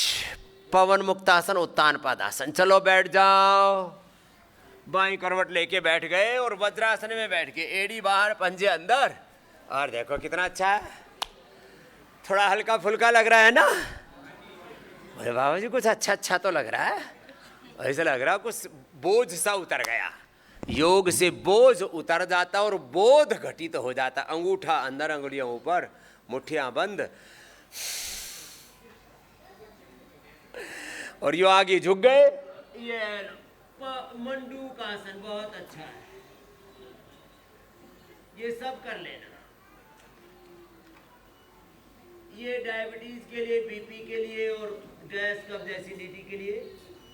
पवन मुक्तासन, उत्तान पादासन। चलो बैठ जाओ। बाईं करवट लेके बैठ गए और वज्रासन में बैठ के एड़ी बाहर पंजे अंदर। और देखो कितना अच्छा है। थोड़ा हल्का फुल्का लग रहा है ना? अरे बाबा जी कुछ अच्छा अच्छा तो लग रहा है। ऐसा लग रहा कुछ बोझ सा उतर गया। योग से बोझ उतर जाता और बोध घटित हो जाता। अंगूठा अंदर, अंगुलियां ऊपर, मुट्ठियां बंद और यो आगे झुक गए। ये मंडूक आसन बहुत अच्छा है, ये सब कर लेना। ये डायबिटीज के लिए, बीपी के लिए और गैस, कब्ज, एसिडिटी के लिए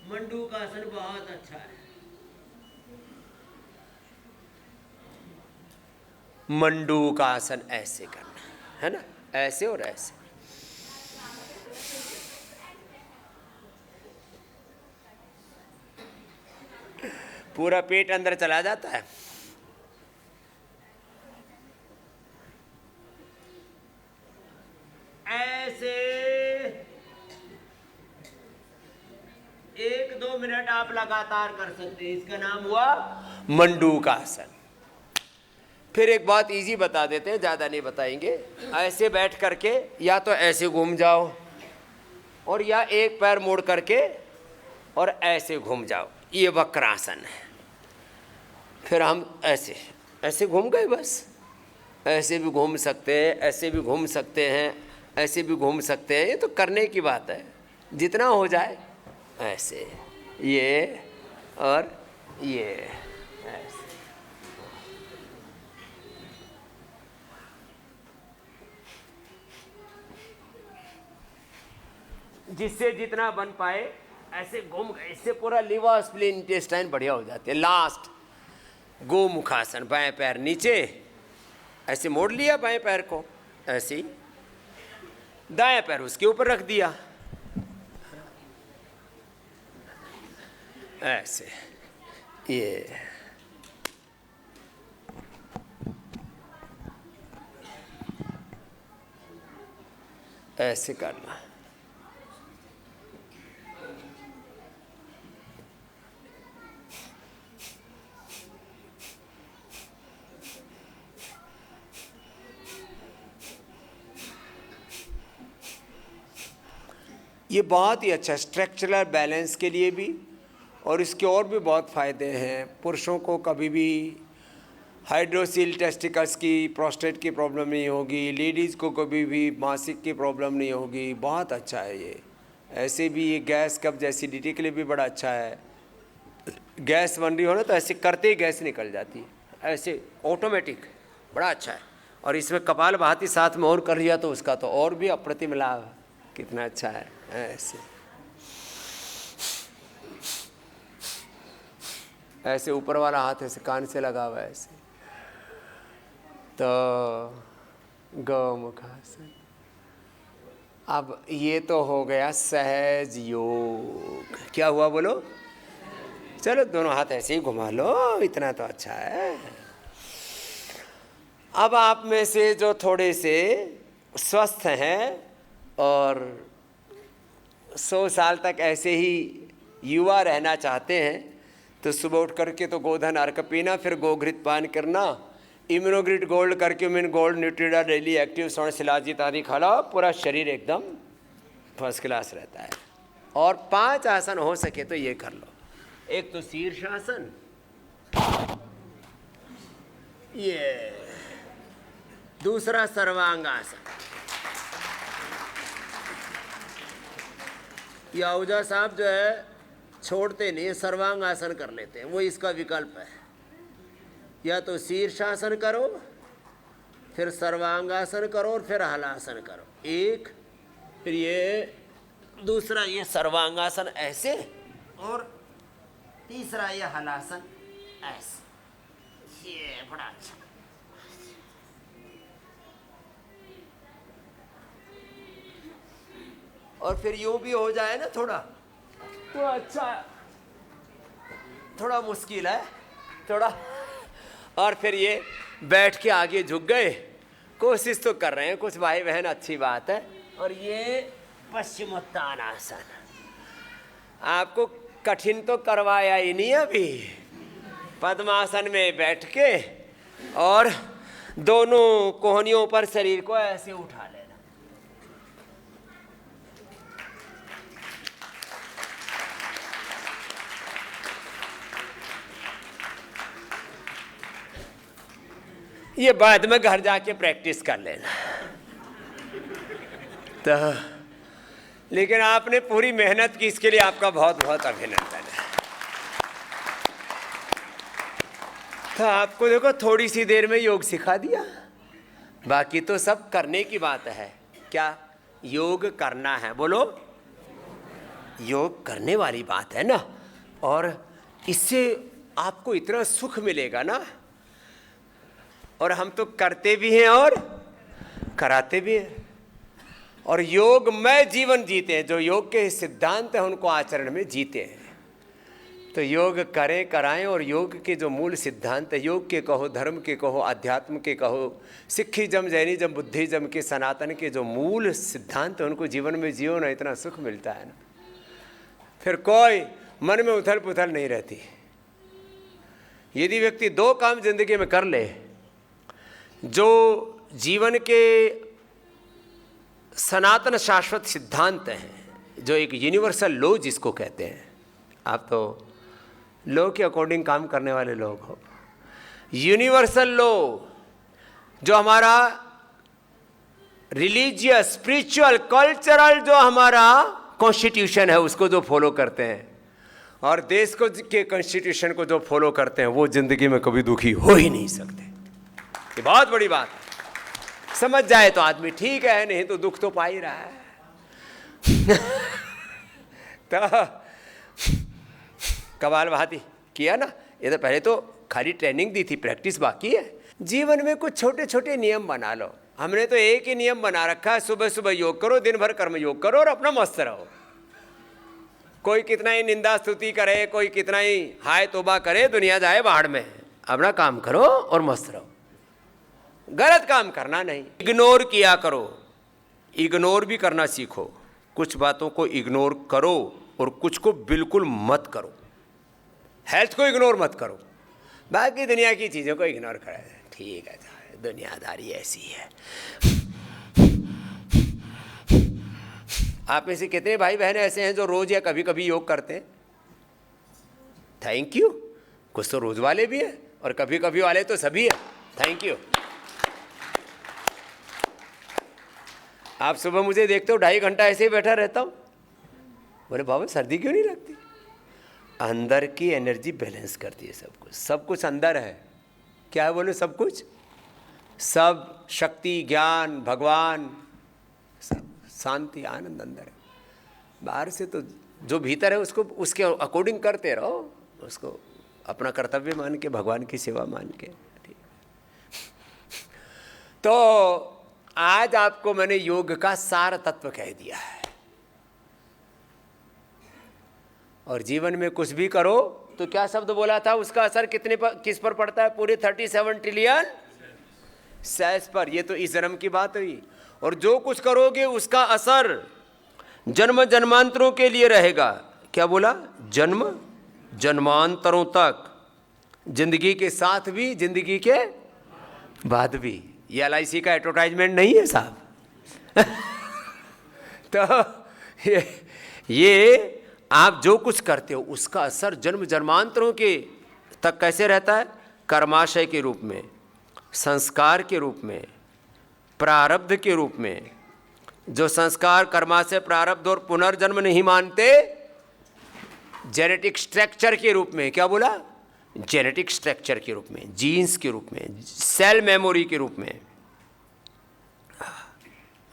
मंडूक आसन बहुत अच्छा है। मंडूक आसन ऐसे करना है ना, ऐसे और ऐसे। पूरा पेट अंदर चला जाता है। ऐसे 1-2 मिनट आप लगातार कर सकते हैं। इसका नाम हुआ मंडूक आसन। फिर एक बात इजी बता देते हैं, ज़्यादा नहीं बताएंगे। ऐसे बैठ करके या तो ऐसे घूम जाओ और या एक पैर मोड़ करके और ऐसे घूम जाओ। ये वक्रासन है। फिर हम ऐसे ऐसे घूम गए बस। ऐसे भी घूम सकते हैं, ऐसे भी घूम सकते हैं, ऐसे भी घूम सकते हैं। ये तो करने की बात है, जितना हो जाए। ऐसे ये और ये ऐसे। जिससे जितना बन पाए ऐसे घूम गए। इससे पूरा लिवर, स्प्लीन, इंटेस्टाइन बढ़िया हो जाते हैं। लास्ट गोमुखासन। बाएं पैर नीचे ऐसे मोड़ लिया, बाएं पैर को ऐसे ही, दाएं पैर उसके ऊपर रख दिया ऐसे। ये ऐसे करना। ये बहुत ही अच्छा स्ट्रक्चरल बैलेंस के लिए भी और इसके और भी बहुत फ़ायदे हैं। पुरुषों को कभी भी हाइड्रोसील टेस्टिकल्स की, प्रोस्टेट की प्रॉब्लम नहीं होगी। लेडीज़ को कभी भी मासिक की प्रॉब्लम नहीं होगी। बहुत अच्छा है ये। ऐसे भी ये गैस कब्ज एसिडिटी के लिए भी बड़ा अच्छा है। गैस बन रही हो ना तो ऐसे करते ही गैस निकल जाती है, ऐसे ऑटोमेटिक, बड़ा अच्छा है। और इसमें कपाल भाती साथ में और कर लिया तो उसका तो और भी अप्रतिम लाभ। कितना अच्छा है। ऐसे ऐसे ऊपर वाला हाथ ऐसे कान से लगा हुआ है ऐसे, तो गौमुखासन। अब ये तो हो गया सहज योग। क्या हुआ बोलो? चलो दोनों हाथ ऐसे ही घुमा लो, इतना तो अच्छा है। अब आप में से जो थोड़े से स्वस्थ हैं और 100 साल तक ऐसे ही युवा रहना चाहते हैं तो सुबह उठ करके तो गोधन अर्क पीना, फिर गोघृत पान करना, इम्यूनोग्रिड गोल्ड करके मिन गोल्ड न्यूट्रीडा डेली एक्टिव स्वर्ण शिलाजीत आदि खा लो, पूरा शरीर एकदम फर्स्ट क्लास रहता है। और 5 आसन हो सके तो ये कर लो। एक तो शीर्षासन, ये दूसरा सर्वांगासन। ये आहूजा साहब जो है छोड़ते नहीं, सर्वांगासन कर लेते हैं, वो इसका विकल्प है। या तो शीर्षासन करो, फिर सर्वांगासन करो और फिर हलासन करो एक, फिर ये दूसरा ये सर्वांगासन ऐसे, और तीसरा ये हलासन ऐसे। ये बड़ा अच्छा। और फिर यूं भी हो जाए ना थोड़ा तो अच्छा, थोड़ा मुश्किल है थोड़ा। और फिर ये बैठ के आगे झुक गए, कोशिश तो कर रहे हैं कुछ भाई बहन, अच्छी बात है। और ये पश्चिमोत्तानासन आपको कठिन तो करवाया ही नहीं अभी। पद्मासन में बैठ के और दोनों कोहनियों पर शरीर को ऐसे उठा लेना। ये बाद में घर जाके प्रैक्टिस कर लेना। तो लेकिन आपने पूरी मेहनत की, इसके लिए आपका बहुत बहुत अभिनंदन है। तो आपको देखो थोड़ी सी देर में योग सिखा दिया, बाकी तो सब करने की बात है। क्या योग करना है? बोलो, योग करने वाली बात है ना। और इससे आपको इतना सुख मिलेगा ना। और हम तो करते भी हैं और कराते भी हैं। और योगमय जीवन जीते हैं, जो योग के सिद्धांत हैं उनको आचरण में जीते हैं। तो योग करें कराएं, और योग के जो मूल सिद्धांत है, योग के कहो, धर्म के कहो, अध्यात्म के कहो, सिखिज्म, जैनिज्म, बुद्धिज्म के, सनातन के जो मूल सिद्धांत है उनको जीवन में जियो ना, इतना सुख मिलता है ना। फिर कोई मन में उथल पुथल नहीं रहती। यदि व्यक्ति 2 काम जिंदगी में कर ले, जो जीवन के सनातन शाश्वत सिद्धांत हैं, जो एक यूनिवर्सल लॉ जिसको कहते हैं, आप तो लॉ के अकॉर्डिंग काम करने वाले लोग हो। यूनिवर्सल लॉ जो हमारा रिलीजियस, स्पिरिचुअल, कल्चरल जो हमारा कॉन्स्टिट्यूशन है उसको जो फॉलो करते हैं, और देश को के कॉन्स्टिट्यूशन को जो फॉलो करते हैं, वो जिंदगी में कभी दुखी हो ही नहीं सकते। ये बहुत बड़ी बात है। समझ जाए तो आदमी ठीक है, नहीं तो दुख तो पा ही रहा है। तो कपाल भाती किया ना, ये तो पहले तो खाली ट्रेनिंग दी थी, प्रैक्टिस बाकी है। जीवन में कुछ छोटे छोटे नियम बना लो। हमने तो एक ही नियम बना रखा है, सुबह सुबह योग करो, दिन भर कर्म योग करो और अपना मस्त रहो। कोई कितना ही निंदा स्तुति करे, कोई कितना ही हाय तोबा करे, दुनिया जाए बाहर में, अपना काम करो और मस्त रहो। गलत काम करना नहीं, इग्नोर किया करो। इग्नोर भी करना सीखो। कुछ बातों को इग्नोर करो और कुछ को बिल्कुल मत करो। हेल्थ को इग्नोर मत करो, बाकी दुनिया की चीज़ों को इग्नोर करा। ठीक है, दुनियादारी ऐसी है। आप में से कितने भाई बहन ऐसे हैं जो रोज या कभी कभी योग करते हैं? Thank you. कुछ तो रोज वाले भी हैं और कभी कभी वाले तो सभी है। Thank you. आप सुबह मुझे देखते हो 2.5 घंटा ऐसे ही बैठा रहता हूँ। बोले बाबा सर्दी क्यों नहीं लगती? अंदर की एनर्जी बैलेंस करती है सब कुछ। सब कुछ अंदर है। क्या है बोलो? सब कुछ, सब शक्ति, ज्ञान, भगवान, सब शांति, आनंद अंदर है। बाहर से तो जो भीतर है उसको उसके अकॉर्डिंग करते रहो, उसको अपना कर्तव्य मान के, भगवान की सेवा मान के। ठीक। तो आज आपको मैंने योग का सार तत्व कह दिया है। और जीवन में कुछ भी करो तो क्या शब्द बोला था, उसका असर कितने पर, किस पर पड़ता है? पूरे 37 ट्रिलियन सेल्स पर। ये तो इस जन्म की बात हुई। और जो कुछ करोगे उसका असर जन्म जन्मांतरों के लिए रहेगा। क्या बोला? जन्म जन्मांतरों तक, जिंदगी के साथ भी, जिंदगी के बाद भी। ये LIC का एडवर्टाइजमेंट नहीं है साहब। तो ये आप जो कुछ करते हो उसका असर जन्म जन्मांतरों के तक कैसे रहता है? कर्माशय के रूप में, संस्कार के रूप में, प्रारब्ध के रूप में। जो संस्कार, कर्माशय, प्रारब्ध और पुनर्जन्म नहीं मानते, जेनेटिक स्ट्रक्चर के रूप में। क्या बोला? जेनेटिक स्ट्रक्चर के रूप में, जीन्स के रूप में, सेल मेमोरी के रूप में।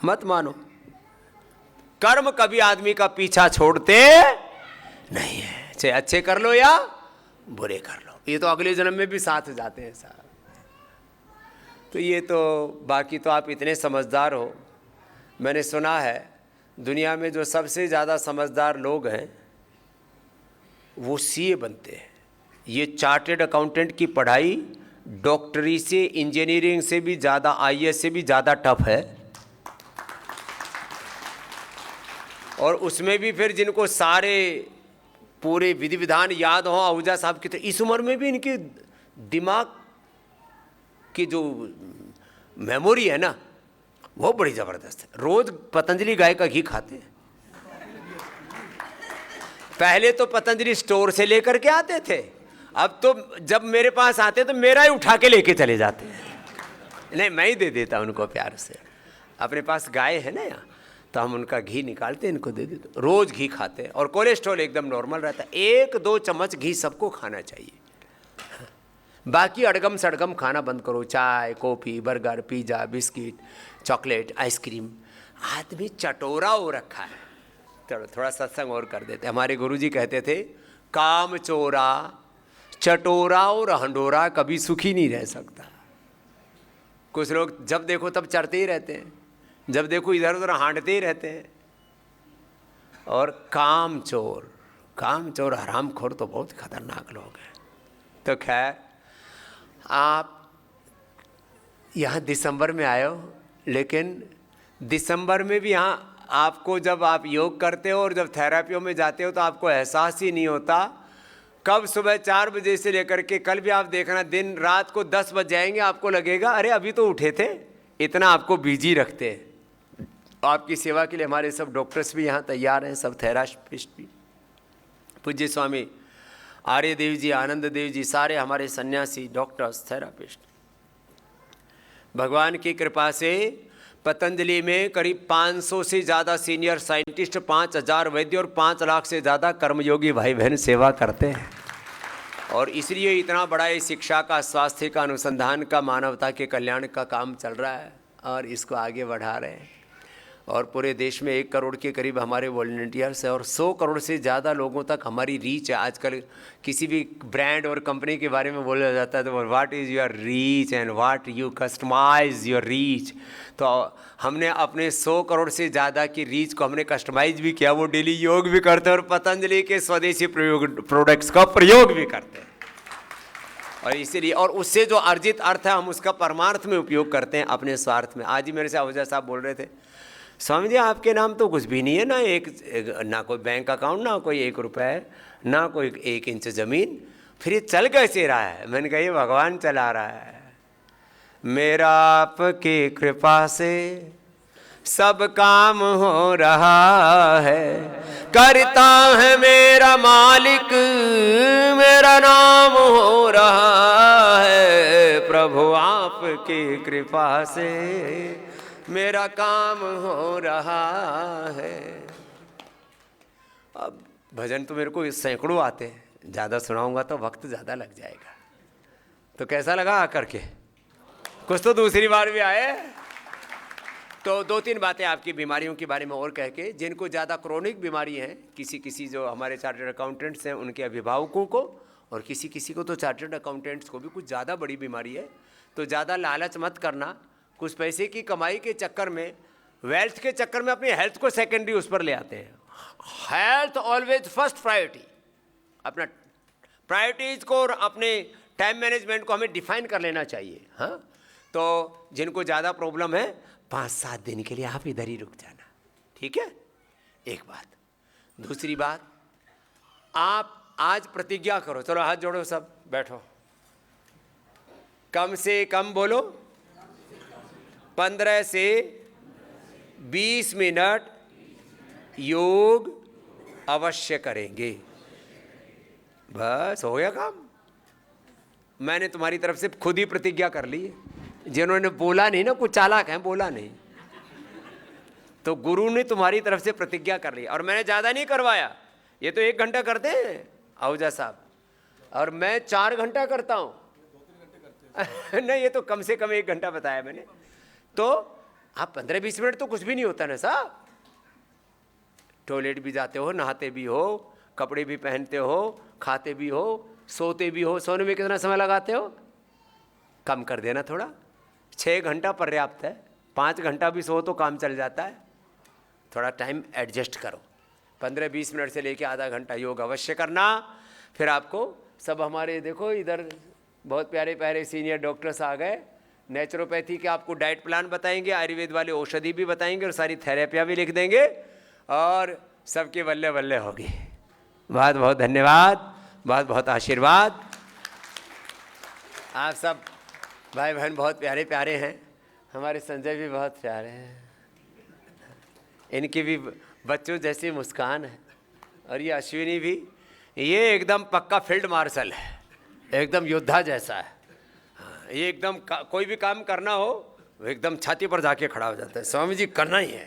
मत मानो। कर्म कभी आदमी का पीछा छोड़ते नहीं है, चाहे अच्छे कर लो या बुरे कर लो। ये तो अगले जन्म में भी साथ जाते हैं साहब। तो ये तो बाकी तो आप इतने समझदार हो। मैंने सुना है दुनिया में जो सबसे ज़्यादा समझदार लोग हैं वो CA बनते हैं। ये चार्टेड अकाउंटेंट की पढ़ाई डॉक्टरी से, इंजीनियरिंग से भी ज़्यादा, IAS से भी ज़्यादा टफ है। और उसमें भी फिर जिनको सारे पूरे विधि विधान याद हो, आहूजा साहब की, तो इस उम्र में भी इनके दिमाग की जो मेमोरी है ना वो बड़ी ज़बरदस्त है। रोज पतंजलि गाय का घी खाते हैं। पहले तो पतंजलि स्टोर से लेकर के आते थे, अब तो जब मेरे पास आते तो मेरा ही उठा के लेके चले जाते हैं। नहीं, मैं ही दे देता उनको प्यार से। अपने पास गाय है ना यहाँ, तो हम उनका घी निकालते इनको दे देते। रोज घी खाते हैं और कोलेस्ट्रॉल एकदम नॉर्मल रहता है। 1-2 चम्मच घी सबको खाना चाहिए। बाकी अड़गम सड़गम खाना बंद करो। चाय, coffee, burger, pizza, biscuit, chocolate, ice cream. आदमी चटोरा हो रखा है। थोड़ा सत्संग और कर देते। हमारे गुरुजी कहते थे, काम चोरा, चटोरा और हंडोरा कभी सुखी नहीं रह सकता। कुछ लोग जब देखो तब चरते ही रहते हैं, जब देखो इधर उधर हांटते ही रहते हैं। और काम चोर हरामखोर तो बहुत खतरनाक लोग हैं। तो खैर, आप यहाँ दिसंबर में आए हो, लेकिन दिसंबर में भी यहाँ आपको, जब आप योग करते हो और जब थेरेपियों में जाते हो तो आपको एहसास ही नहीं होता कब सुबह 4 बजे से लेकर के, कल भी आप देखना दिन रात को 10 बज जाएंगे, आपको लगेगा अरे अभी तो उठे थे। इतना आपको बिजी रखते हैं। आपकी सेवा के लिए हमारे सब डॉक्टर्स भी यहाँ तैयार हैं, सब थेरापिस्ट भी। पूज्य स्वामी आर्य देव जी, आनंद देव जी, सारे हमारे सन्यासी, डॉक्टर्स, थेरापिस्ट। भगवान की कृपा से पतंजलि में करीब 500 से ज़्यादा सीनियर साइंटिस्ट, 5000 वैद्य और 5 लाख से ज़्यादा कर्मयोगी भाई बहन सेवा करते हैं। और इसलिए इतना बड़ा ये शिक्षा का, स्वास्थ्य का, अनुसंधान का, मानवता के कल्याण का काम चल रहा है और इसको आगे बढ़ा रहे हैं। और पूरे देश में 1 करोड़ के करीब हमारे वॉलंटियर्स हैं और 100 करोड़ से ज़्यादा लोगों तक हमारी रीच है। आजकल किसी भी ब्रांड और कंपनी के बारे में बोला जाता है तो what is your reach and what you customise your reach. तो हमने अपने 100 करोड़ से ज़्यादा की रीच को हमने कस्टमाइज भी किया। वो डेली योग भी करते हैं और पतंजलि के स्वदेशी प्रोडक्ट्स का प्रयोग भी करते हैं। और इसीलिए, और उससे जो अर्जित अर्थ है हम उसका परमार्थ में उपयोग करते हैं, अपने स्वार्थ में। आज ही मेरे से आहूजा साहब बोल रहे थे, स्वामी जी आपके नाम तो कुछ भी नहीं है ना, ना कोई बैंक अकाउंट, ना कोई 1 रुपये, ना कोई 1 इंच ज़मीन, फिर ये चल कैसे रहा है? मैंने कहा ये भगवान चला रहा है। मेरा आपकी कृपा से सब काम हो रहा है। करता है मेरा मालिक, मेरा नाम हो रहा है। प्रभु आपकी कृपा से मेरा काम हो रहा है। अब भजन तो मेरे को सैकड़ों आते हैं, ज़्यादा सुनाऊंगा तो वक्त ज़्यादा लग जाएगा। तो कैसा लगा आकर के? कुछ तो दूसरी बार भी आए। तो दो तीन बातें आपकी बीमारियों के बारे में और कह के, जिनको ज़्यादा क्रोनिक बीमारी है, किसी जो हमारे चार्टर्ड अकाउंटेंट्स हैं उनके अभिभावकों को, और किसी को तो चार्टर्ड अकाउंटेंट्स को भी कुछ ज़्यादा बड़ी बीमारी है, तो ज़्यादा लालच मत करना। कुछ पैसे की कमाई के चक्कर में, वेल्थ के चक्कर में अपनी हेल्थ को सेकेंडरी उस पर ले आते हैं। Health always first priority. अपना प्रायोरिटीज़ को और अपने टाइम मैनेजमेंट को हमें डिफाइन कर लेना चाहिए। हाँ, तो जिनको ज़्यादा प्रॉब्लम है 5-7 दिन के लिए आप इधर ही रुक जाना, ठीक है? एक बात। दूसरी बात, आप आज प्रतिज्ञा करो। चलो हाथ जोड़ो, सब बैठो। कम से कम बोलो 15 से 20 मिनट योग अवश्य करेंगे। बस हो गया काम। मैंने तुम्हारी तरफ से खुद ही प्रतिज्ञा कर ली है। जिन्होंने बोला नहीं ना, कुछ चालाक हैं, बोला नहीं, तो गुरु ने तुम्हारी तरफ से प्रतिज्ञा कर ली। और मैंने ज़्यादा नहीं करवाया, ये तो 1 घंटा करते हैं आहूजा साहब, और मैं 4 घंटा करता हूँ। नहीं, ये तो कम से कम 1 घंटा बताया मैंने। तो आप 15-20 मिनट तो कुछ भी नहीं होता ना साहब। टॉयलेट भी जाते हो, नहाते भी हो, कपड़े भी पहनते हो, खाते भी हो, सोते भी हो। सोने में कितना समय लगाते हो? कम कर देना थोड़ा। 6 घंटा पर्याप्त है। 5 घंटा भी सो तो काम चल जाता है। थोड़ा टाइम एडजस्ट करो। 15-20 मिनट से लेके आधा घंटा योग अवश्य करना। फिर आपको सब हमारे देखो इधर बहुत प्यारे प्यारे सीनियर डॉक्टर्स आ गए। नेचुरोपैथी के आपको डाइट प्लान बताएंगे, आयुर्वेद वाले औषधि भी बताएंगे, और सारी थेरेपियाँ भी लिख देंगे, और सबके बल्ले बल्ले होगी। बहुत बहुत धन्यवाद, बहुत बहुत आशीर्वाद। आप सब भाई बहन बहुत प्यारे प्यारे हैं। हमारे संजय भी बहुत प्यारे हैं, इनकी भी बच्चों जैसी मुस्कान है। और ये अश्विनी भी, ये एकदम पक्का फील्ड मार्शल है, एकदम योद्धा जैसा है। हाँ, ये एकदम कोई भी काम करना हो वो एकदम छाती पर जाके खड़ा हो जाता है, स्वामी जी करना ही है।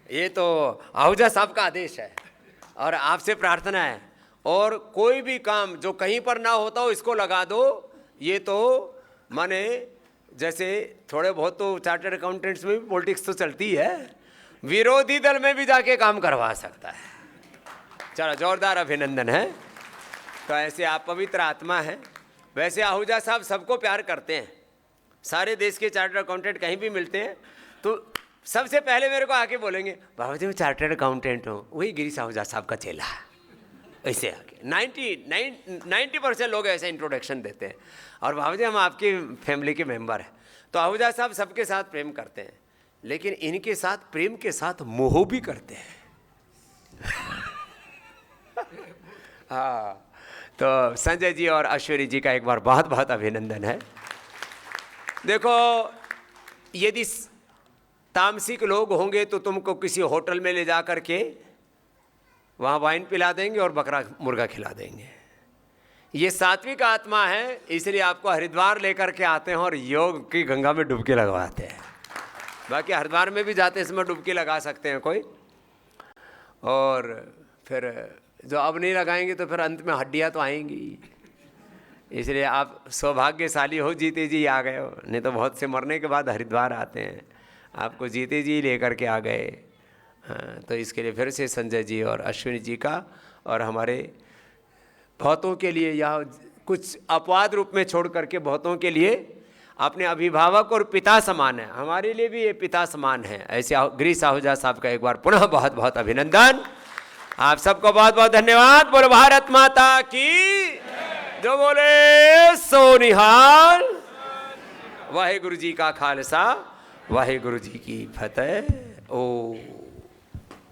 ये तो आहूजा साहब का आदेश है और आपसे प्रार्थना है। और कोई भी काम जो कहीं पर ना होता हो इसको लगा दो। ये तो माने जैसे थोड़े बहुत तो चार्टर्ड अकाउंटेंट्स में भी पॉलिटिक्स तो चलती है, विरोधी दल में भी जाके काम करवा सकता है। चलो जोरदार अभिनंदन है। तो ऐसे आप पवित्र आत्मा हैं। वैसे आहूजा साहब सबको प्यार करते हैं। सारे देश के चार्टर्ड अकाउंटेंट कहीं भी मिलते हैं तो सबसे पहले मेरे को आके बोलेंगे बाबा जी मैं चार्टर्ड अकाउंटेंट हूँ, वही गिरीश आहूजा साहब का चेला है। ऐसे आके 90% लोग ऐसे इंट्रोडक्शन देते हैं। और बाबा जी हम आपकी फैमिली के मेंबर हैं। तो आहूजा साहब सबके साथ प्रेम करते हैं, लेकिन इनके साथ प्रेम के साथ मोह भी करते हैं। हाँ, तो संजय जी और अश्विनी जी का एक बार बहुत बहुत अभिनंदन है। देखो, यदि तामसिक लोग होंगे तो तुमको किसी होटल में ले जा कर के वहाँ वाइन पिला देंगे और बकरा मुर्गा खिला देंगे। ये सात्विक आत्मा है, इसलिए आपको हरिद्वार लेकर के आते हैं और योग की गंगा में डुबकी लगवाते हैं। बाकी हरिद्वार में भी जाते इसमें डुबकी लगा सकते हैं कोई, और फिर जो अब नहीं लगाएंगे तो फिर अंत में हड्डियाँ तो आएंगी। इसलिए आप सौभाग्यशाली हो, जीते जी आ गए हो। नहीं तो बहुत से मरने के बाद हरिद्वार आते हैं, आपको जीते जी लेकर के आ गए। हाँ, तो इसके लिए फिर से संजय जी और अश्विनी जी का और हमारे बहुतों के लिए यह कुछ अपवाद रूप में छोड़ करके बहुतों के लिए अपने अभिभावक और पिता समान है। हमारे लिए भी ये पिता समान है। ऐसे गिरीश आहूजा साहब का एक बार पुनः बहुत बहुत अभिनंदन। आप सबको बहुत बहुत धन्यवाद। बोलो भारत माता की, जो बोले सो निहाल। वाहे गुरु जी का खालसा, वाहे गुरु जी की फतेह। ओ